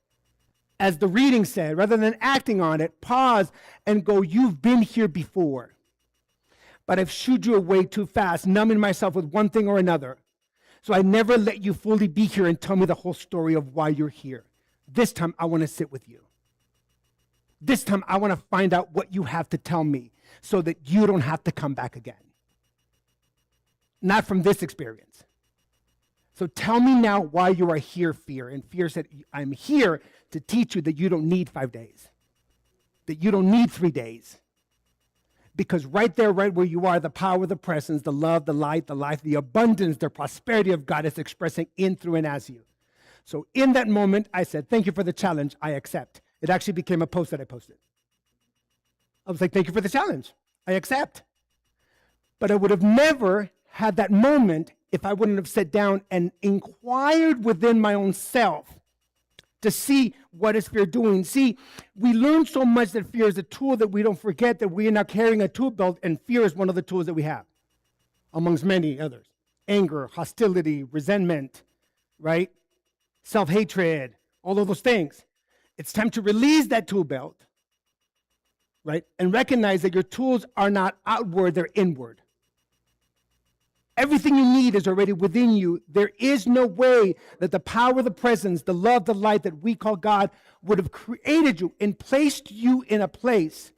Speaker 2: as the reading said, rather than acting on it, pause and go, you've been here before, but I've shooed you away too fast, numbing myself with one thing or another. So I never let you fully be here and tell me the whole story of why you're here. This time, I want to sit with you. This time, I want to find out what you have to tell me so that you don't have to come back again. Not from this experience. So tell me now why you are here, fear. And fear said, I'm here to teach you that you don't need 5 days, that you don't need 3 days. Because right there, right where you are, the power, the presence, the love, the light, the life, the abundance, the prosperity of God is expressing in, through, and as you. So in that moment, I said, thank you for the challenge, I accept. It actually became a post that I posted. I was like, thank you for the challenge, I accept. But I would have never had that moment if I wouldn't have sat down and inquired within my own self to see what is fear doing. See, we learn so much that fear is a tool that we don't forget that we are now carrying a tool belt, and fear is one of the tools that we have, amongst many others. Anger, hostility, resentment, right? Self-hatred, all of those things. It's time to release that tool belt, right? And recognize that your tools are not outward, they're inward. Everything you need is already within you. There is no way that the power, the presence, the love, the light that we call God would have created you and placed you in a place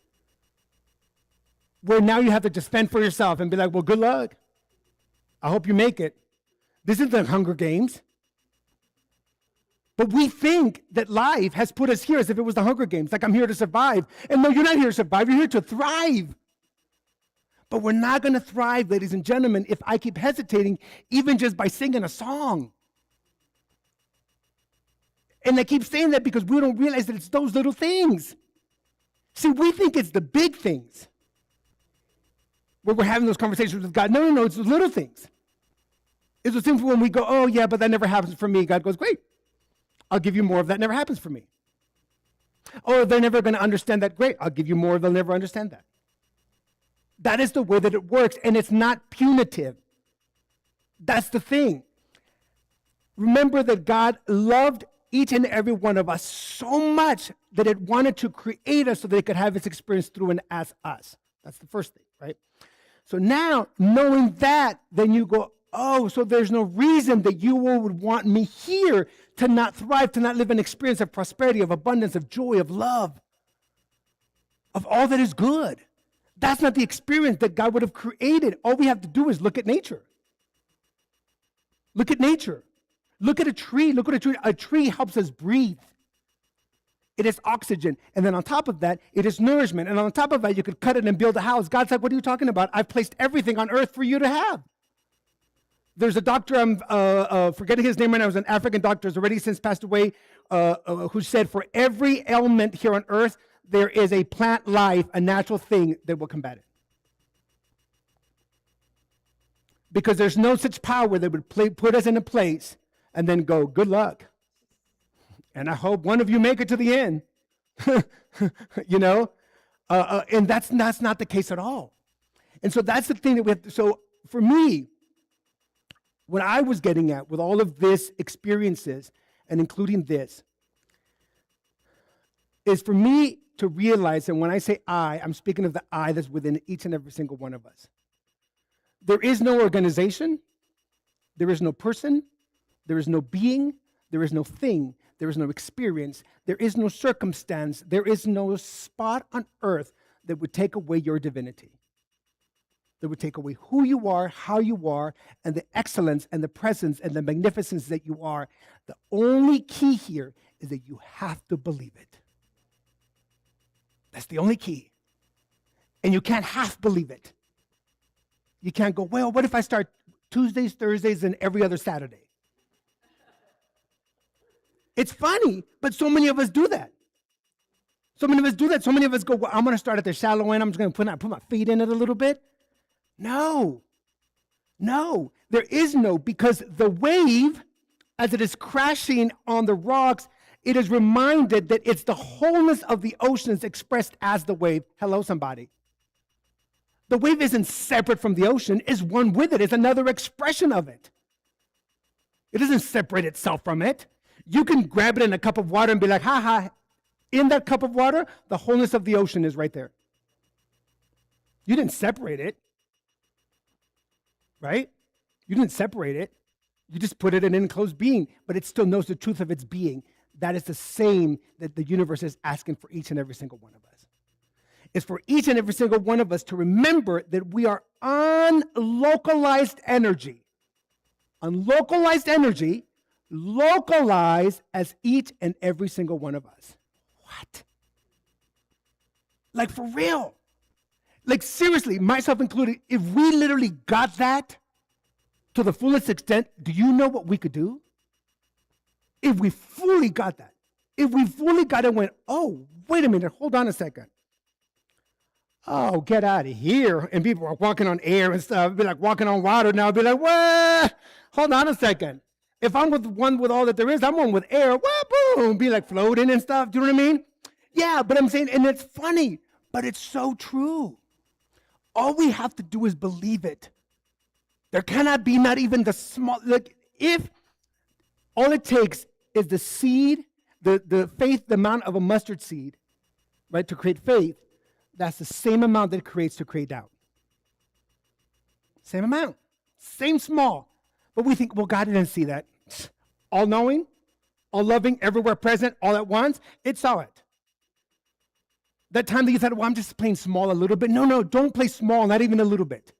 Speaker 2: where now you have to just fend for yourself and be like, well, good luck. I hope you make it. This isn't the Hunger Games. But we think that life has put us here as if it was the Hunger Games, like I'm here to survive. And no, you're not here to survive, you're here to thrive. But we're not going to thrive, ladies and gentlemen, if I keep hesitating, even just by singing a song. And I keep saying that because we don't realize that it's those little things. See, we think it's the big things where we're having those conversations with God. No, it's the little things. It's the things when we go, oh, yeah, but that never happens for me. God goes, great. I'll give you more of that never happens for me. Oh, they're never going to understand that. Great. I'll give you more. They'll never understand that. That is the way that it works, and it's not punitive. That's the thing. Remember that God loved each and every one of us so much that it wanted to create us so that it could have its experience through and as us. That's the first thing, right? So now, knowing that, then you go, oh, so there's no reason that you would want me here to not thrive, to not live an experience of prosperity, of abundance, of joy, of love, of all that is good. That's not the experience that God would have created. All we have to do is look at nature. Look at nature. Look at a tree. Look at a tree. A tree helps us breathe. It is oxygen. And then on top of that, it is nourishment. And on top of that, you could cut it and build a house. God's like, what are you talking about? I've placed everything on earth for you to have. There's a doctor, I'm forgetting his name right now, was an African doctor, who's already since passed away, who said for every ailment here on earth, there is a plant life, a natural thing that will combat it. Because there's no such power that would put us in a place and then go, good luck. And I hope one of you make it to the end. You know? And that's not the case at all. And so that's the thing that we have to, so for me, what I was getting at with all of this experiences, and including this, is for me to realize that when I say I'm speaking of the I that's within each and every single one of us. There is no organization, there is no person, there is no being, there is no thing, there is no experience, there is no circumstance, there is no spot on earth that would take away your divinity. That would take away who you are, how you are, and the excellence and the presence and the magnificence that you are. The only key here is that you have to believe it. That's the only key. And you can't half believe it. You can't go, well, what if I start Tuesdays, Thursdays, and every other Saturday? It's funny, but so many of us do that. So many of us do that. So many of us go, well, I'm going to start at the shallow end. I'm just going to put my feet in it a little bit. No, there is no, because the wave, as it is crashing on the rocks, it is reminded that it's the wholeness of the oceans expressed as the wave. Hello, somebody. The wave isn't separate from the ocean, it's one with it. It's another expression of it. It doesn't separate itself from it. You can grab it in a cup of water and be like, ha ha. In that cup of water, the wholeness of the ocean is right there. You didn't separate it, right? You didn't separate it. You just put it in an enclosed being, but it still knows the truth of its being. That is the same that the universe is asking for each and every single one of us. It's for each and every single one of us to remember that we are unlocalized energy. Unlocalized energy, localized as each and every single one of us. What? Like for real. Like seriously, myself included, if we literally got that to the fullest extent, do you know what we could do? If we fully got that. If we fully got it and went, oh, wait a minute, hold on a second. Oh, get out of here. And people are walking on air and stuff. Be like walking on water now. Be like, what? Hold on a second. If I'm with one with all that there is, I'm one with air. What? Boom. Be like floating and stuff. Do you know what I mean? Yeah, but I'm saying, and it's funny, but it's so true. All we have to do is believe it. There cannot be not even the small, like if all it takes is the seed, the faith, the amount of a mustard seed, right, to create faith, that's the same amount that it creates to create doubt. Same amount, same small. But we think, well, God didn't see that. All knowing, all loving, everywhere present, all at once, it saw it. That time that you thought, well, I'm just playing small a little bit. No, don't play small, not even a little bit.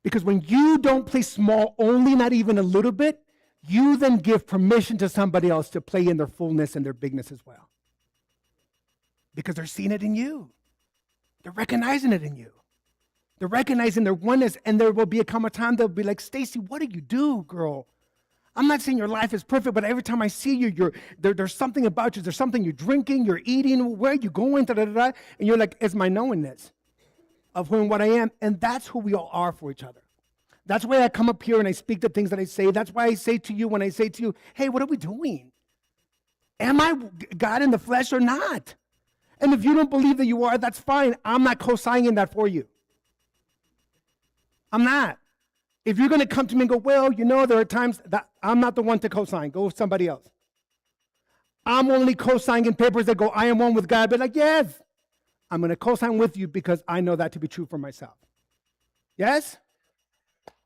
Speaker 2: Because when you don't play small, only not even a little bit, you then give permission to somebody else to play in their fullness and their bigness as well. Because they're seeing it in you. They're recognizing it in you. They're recognizing their oneness, and there will become a time they'll be like, Stacy, what do you do, girl? I'm not saying your life is perfect, but every time I see you, there's something about you. There's something you're drinking, you're eating, where are you going, and you're like, it's my knowingness of who and what I am, and that's who we all are for each other. That's why I come up here and I speak the things that I say. That's why I say to you when I say to you, hey, what are we doing? Am I God in the flesh or not? And if you don't believe that you are, that's fine. I'm not co-signing that for you. I'm not. If you're going to come to me and go, well, you know, there are times that I'm not the one to co-sign. Go with somebody else. I'm only co-signing papers that go, I am one with God. But like, yes, I'm going to co-sign with you because I know that to be true for myself. Yes?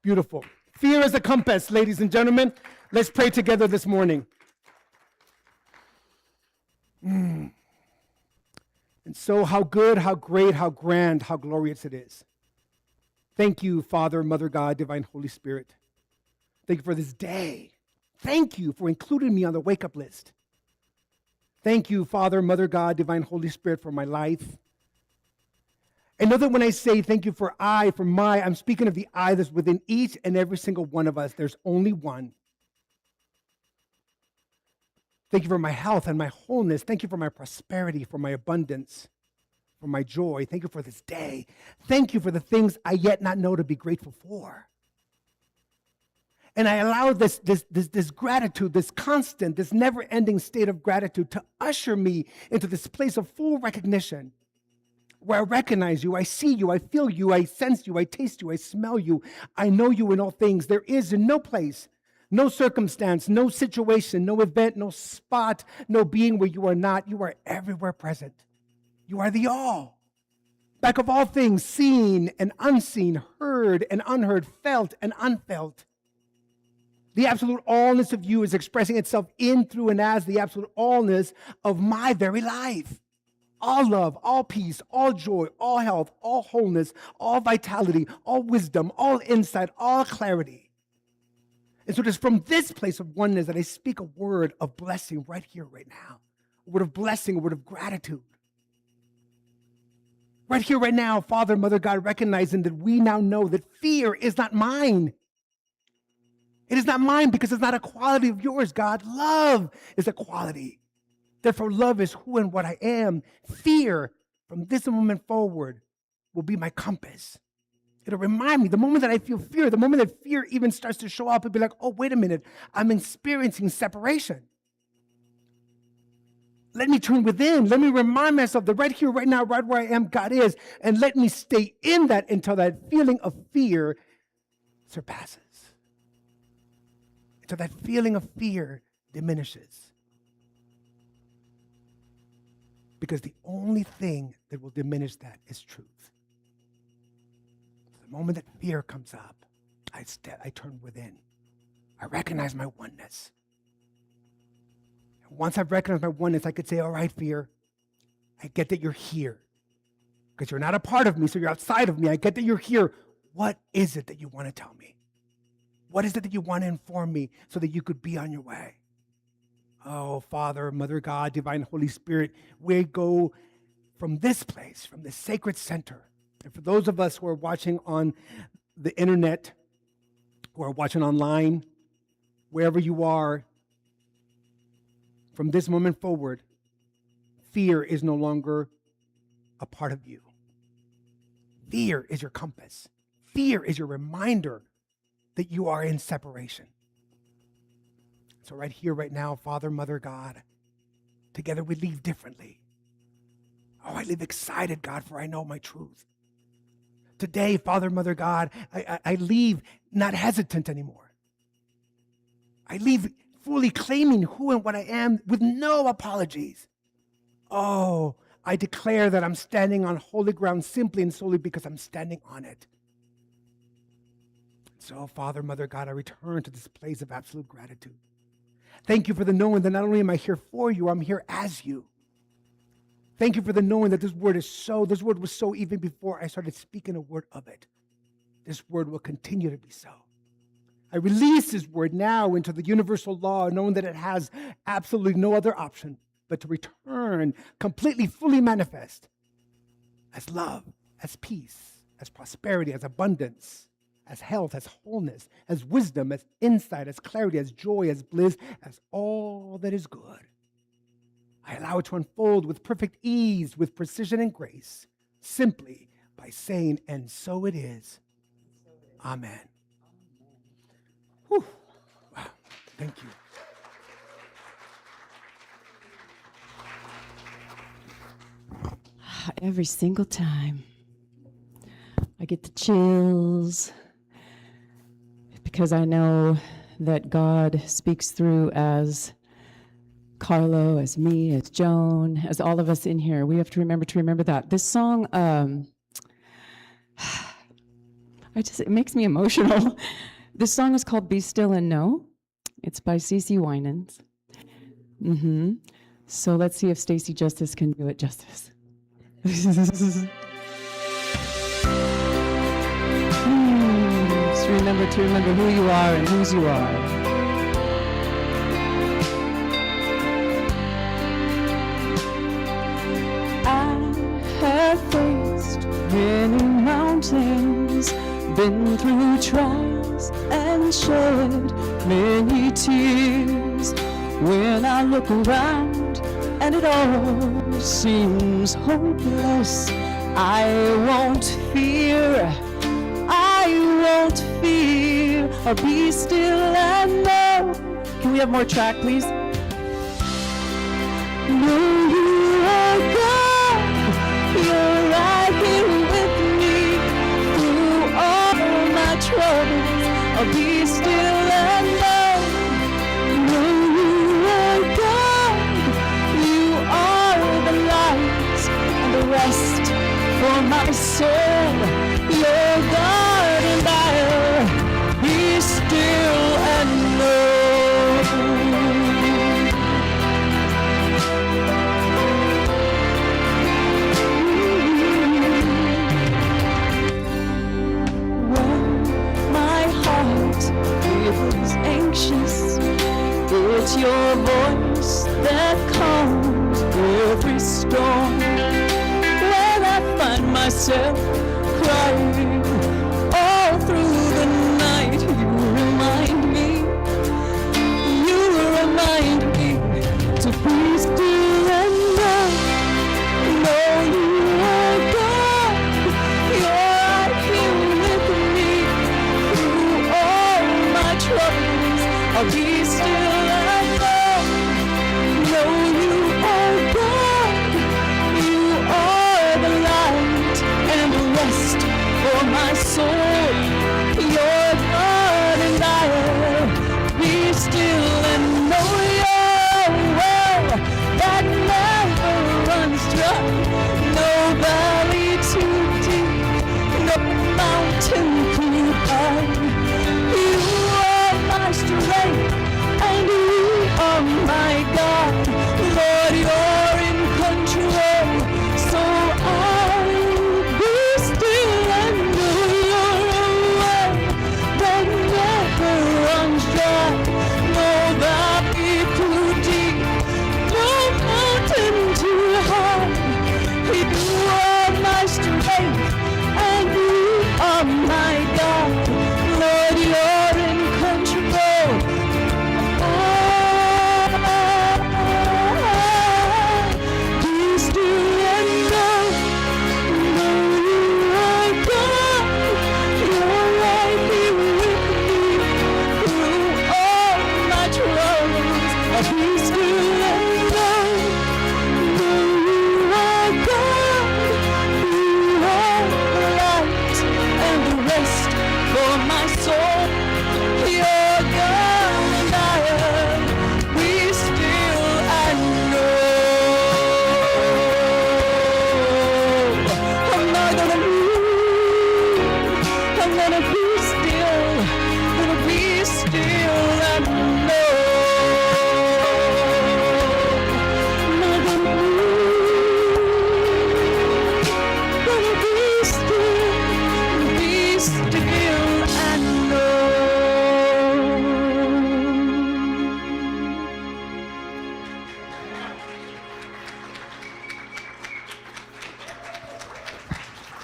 Speaker 2: Beautiful. Fear is a compass, ladies and gentlemen. Let's pray together this morning. And so how good, how great, how grand, how glorious it is. Thank you, Father, Mother God, Divine Holy Spirit. Thank you for this day. Thank you for including me on the wake-up list. Thank you, Father, Mother God, Divine Holy Spirit, for my life. And know that when I say thank you for I'm speaking of the I that's within each and every single one of us. There's only one. Thank you for my health and my wholeness. Thank you for my prosperity, for my abundance, for my joy. Thank you for this day. Thank you for the things I yet not know to be grateful for. And I allow this gratitude, this constant, this never-ending state of gratitude to usher me into this place of full recognition where I recognize you, I see you, I feel you, I sense you, I taste you, I smell you, I know you in all things. There is in no place, no circumstance, no situation, no event, no spot, no being where you are not. You are everywhere present. You are the all. Back of all things, seen and unseen, heard and unheard, felt and unfelt. The absolute allness of you is expressing itself in, through, and as the absolute allness of my very life. All love, all peace, all joy, all health, all wholeness, all vitality, all wisdom, all insight, all clarity. And so it is from this place of oneness that I speak a word of blessing right here, right now. A word of blessing, a word of gratitude. Right here, right now, Father, Mother God, recognizing that we now know that fear is not mine. It is not mine because it's not a quality of yours, God. Love is a quality. Therefore, love is who and what I am. Fear, from this moment forward, will be my compass. It'll remind me, the moment that I feel fear, the moment that fear even starts to show up, it'll be like, oh, wait a minute, I'm experiencing separation. Let me turn within. Let me remind myself that right here, right now, right where I am, God is. And let me stay in that until that feeling of fear surpasses. Until that feeling of fear diminishes. Because the only thing that will diminish that is truth. The moment that fear comes up, I turn within. I recognize my oneness. And once I've recognized my oneness, I could say, all right, fear, I get that you're here. Because you're not a part of me, so you're outside of me. I get that you're here. What is it that you want to tell me? What is it that you want to inform me so that you could be on your way? Oh, Father, Mother God, Divine Holy Spirit, we go from this place, from this sacred center. And for those of us who are watching on the internet, who are watching online, wherever you are, from this moment forward, fear is no longer a part of you. Fear is your compass. Fear is your reminder that you are in separation. So right here, right now, Father, Mother, God, together we leave differently. Oh, I live excited, God, for I know my truth. Today, Father, Mother, God, I leave not hesitant anymore. I leave fully claiming who and what I am with no apologies. Oh, I declare that I'm standing on holy ground simply and solely because I'm standing on it. So, Father, Mother, God, I return to this place of absolute gratitude. Thank you for the knowing that not only am I here for you, I'm here as you. Thank you for the knowing that this word was so even before I started speaking a word of it. This word will continue to be so. I release this word now into the universal law, knowing that it has absolutely no other option but to return completely, fully manifest as love, as peace, as prosperity, as abundance, as health, as wholeness, as wisdom, as insight, as clarity, as joy, as bliss, as all that is good. I allow it to unfold with perfect ease, with precision and grace, simply by saying, and so it is. Amen. Whew. Wow. Thank you.
Speaker 1: Every single time I get the chills because I know that God speaks through as Carlo, as me, as Joan, as all of us in here. We have to remember that. This song, it makes me emotional. This song is called Be Still and Know. It's by CeCe Winans. So let's see if Stacey Justice can do it justice. Just remember who you are and whose you are. Faced many mountains, been through trials and shed many tears. When I look around and it all seems hopeless, I won't fear. I'll be still and know. Can we have more track, please? Know you are God. You're right here with me through all my troubles. I'll be still and know. Know you are God. You are the light and the rest for my soul. You're God and I'll be still and know. Anxious, it's your voice that calms every storm. When I find my myself crying all through the night. You remind me to be still and know you are God. You're right here with me through all my troubles. I'll be still and know you are God. You are the light and the rest for my soul. You're God and I'll be still and know your well that never runs dry. No valley too deep, no mountain too high. You are my strength and you are my God. Lord, you're in control, so I'll be still and know your well that never runs dry. No valley too deep, no mountain too high. You are my strength and you are my God. Lord, you're in control. Be still and know you are God. You're right here with me through all my troubles. Be still and know you are God. You are the light and the rest for my soul. You're God and I'll be still and know. I'm not gonna move. I'm gonna be still. Gonna be still and know. I'm not gonna move. Gonna be still and know.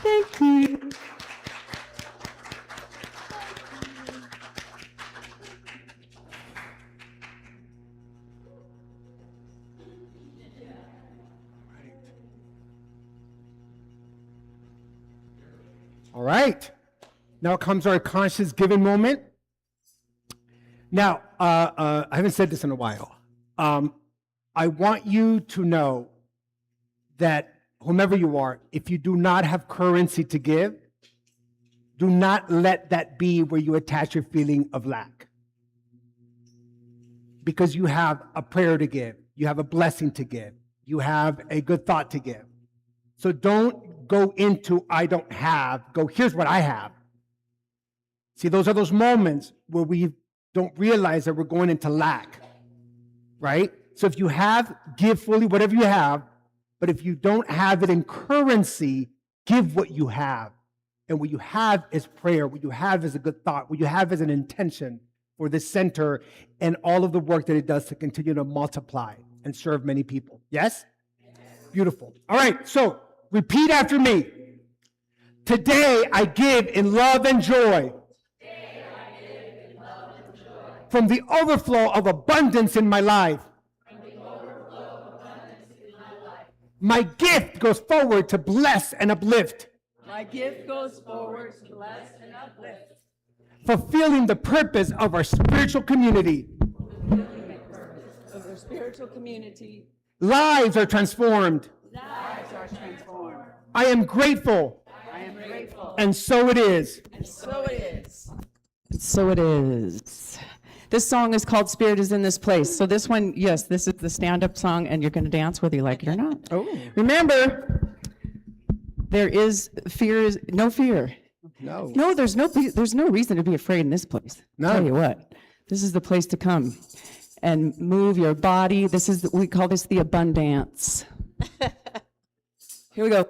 Speaker 1: Thank you.
Speaker 2: All right. Now comes our conscious giving moment. Now, I haven't said this in a while. I want you to know that whomever you are, if you do not have currency to give, do not let that be where you attach your feeling of lack. Because you have a prayer to give, you have a blessing to give, you have a good thought to give. So don't go into, I don't have, go, here's what I have. See, those are those moments where we don't realize that we're going into lack, right? So if you have, give fully whatever you have, but if you don't have it in currency, give what you have. And what you have is prayer, what you have is a good thought, what you have is an intention for this center and all of the work that it does to continue to multiply and serve many people. Yes? Beautiful. All right, so repeat after me. Today I give in love and joy. From the overflow of abundance in my life. My gift goes forward to bless and uplift.
Speaker 1: My gift goes forward to bless and uplift.
Speaker 2: Fulfilling the purpose of our spiritual community.
Speaker 1: Of our spiritual community.
Speaker 2: Lives are transformed.
Speaker 1: Lives are transformed.
Speaker 2: I am grateful.
Speaker 1: I am grateful.
Speaker 2: And so it is.
Speaker 1: And so it is. And so it is. This song is called Spirit is in This Place. So this one, yes, this is the stand-up song, and you're going to dance whether you like it or not.
Speaker 2: Oh.
Speaker 1: Remember, there is no fear.
Speaker 2: No.
Speaker 1: No, there's no reason to be afraid in this place.
Speaker 2: No.
Speaker 1: Tell you what, this is the place to come and move your body. We call this the abundance. Here we go.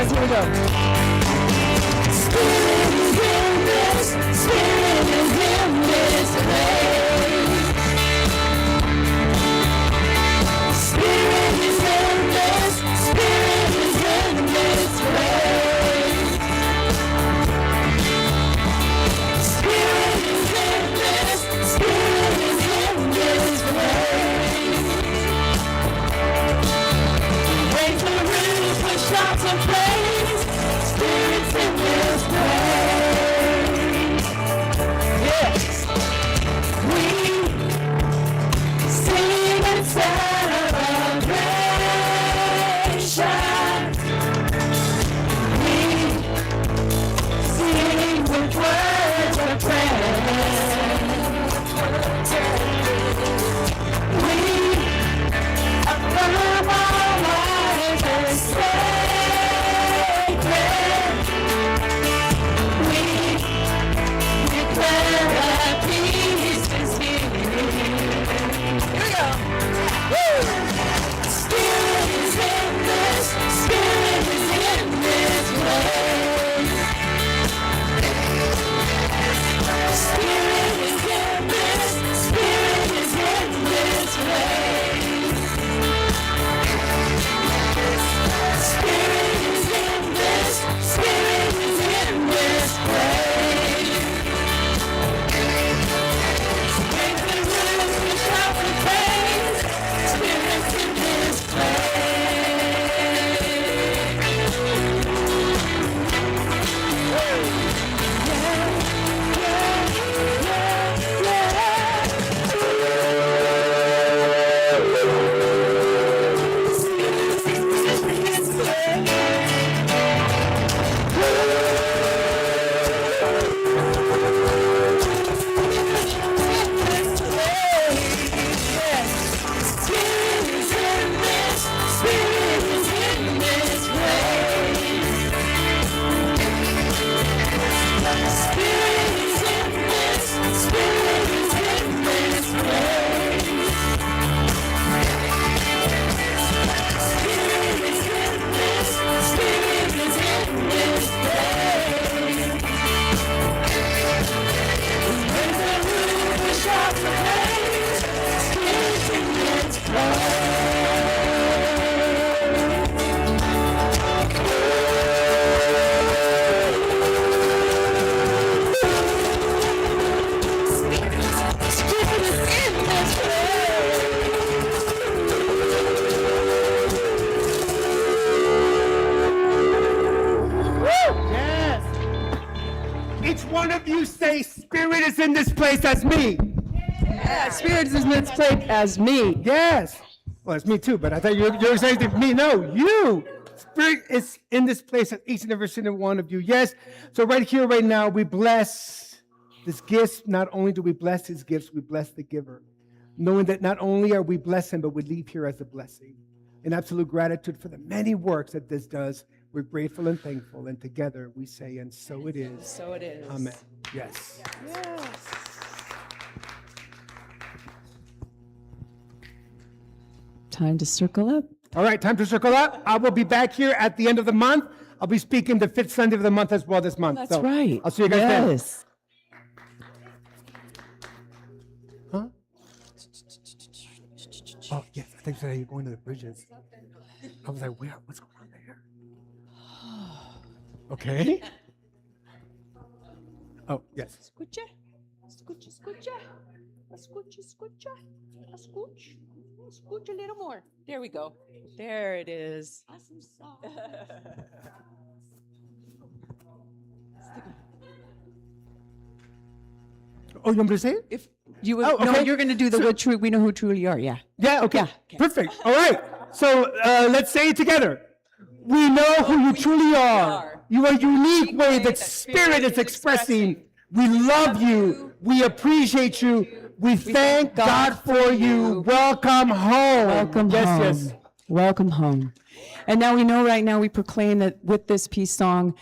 Speaker 1: guys, here we go. Spirit is in this, Spirit is in this place. Spirit is in this, Spirit is in this place. Spirit is in this, Spirit is in this place. Raise the roof with shouts of praise. Spirit's in this place. Yes. We sing in celebration. We sing with words of praise. We affirm our life as sacred. We declare that peace is here. Here we go. Woo! Spirit is in this, Spirit is in this place. Spirit is in this, Spirit is in this place. Spirit is in this, Spirit is in this place. Raise the roof and shout for praise. Spirit's in this
Speaker 2: Yes. Each one of you say, Spirit is in this place as me.
Speaker 1: Yeah, Spirit is in this place as me.
Speaker 2: Yes. Well, it's me too, but I thought you were saying to me. No, you. Spirit is in this place at each and every single one of you. Yes. So right here, right now, we bless this gift. Not only do we bless his gifts, we bless the giver. Knowing that not only are we blessing, but we leave here as a blessing. In absolute gratitude for the many works that this does, we're grateful and thankful. And together we say, and so it is.
Speaker 1: So it is.
Speaker 2: Amen. Yes.
Speaker 1: Yes. Time to circle up.
Speaker 2: All right, time to circle up. I will be back here at the end of the month. I'll be speaking the 5th Sunday of the month as well this month.
Speaker 1: That's right.
Speaker 2: I'll see you guys then.
Speaker 1: Yes.
Speaker 2: Huh? Oh, yes. I think so. You're going to the bridges. I was like, where? What's going on there? Okay. Oh, yes.
Speaker 1: Escucha. Escucha, escucha. Escucha, escucha. Escucha. Escucha a little more. There we go. There it is. Awesome song.
Speaker 2: Oh, you want me to say it?
Speaker 1: If you would,
Speaker 2: Oh,
Speaker 1: no,
Speaker 2: okay.
Speaker 1: you're going to do the
Speaker 2: So-
Speaker 1: what true. We know who truly you are. Yeah.
Speaker 2: Yeah, okay.
Speaker 1: Yeah, okay.
Speaker 2: Perfect. All right. So let's say it together. We know who you truly are. You are a unique way that Spirit is expressing. We love you. We appreciate you. We thank God for you. Welcome home.
Speaker 1: Welcome
Speaker 2: yes,
Speaker 1: home.
Speaker 2: Yes.
Speaker 1: Welcome home. And now we know right now we proclaim that with this peace song,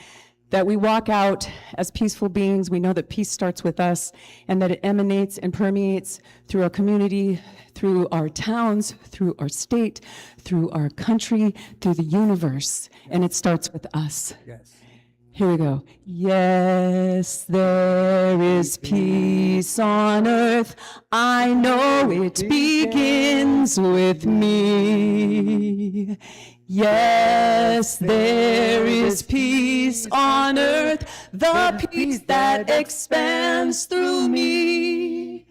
Speaker 1: that we walk out as peaceful beings. We know that peace starts with us and that it emanates and permeates through our community, through our towns, through our state, through our country, through the universe. And it starts with us.
Speaker 2: Yes.
Speaker 1: Here we go. Yes, there is peace on earth. I know it begins with me. Yes, there is peace on earth, the peace that expands through me.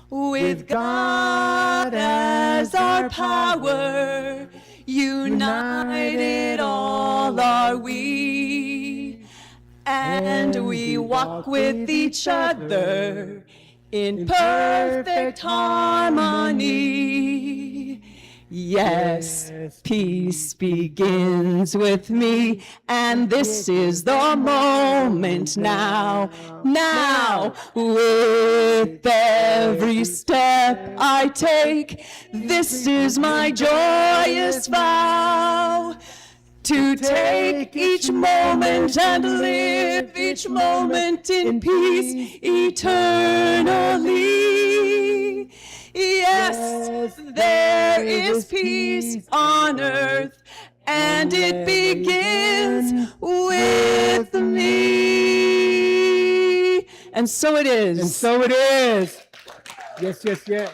Speaker 1: With God as our power, united all are we. And we walk with each other in perfect harmony. Yes, peace begins with me, and this is the moment now. Now, with every step I take, this is my joyous vow. To take each moment and live each moment in peace eternally. Yes, there is peace on earth, and it begins with me. And so it is.
Speaker 2: And so it is. Yes, yes, yes.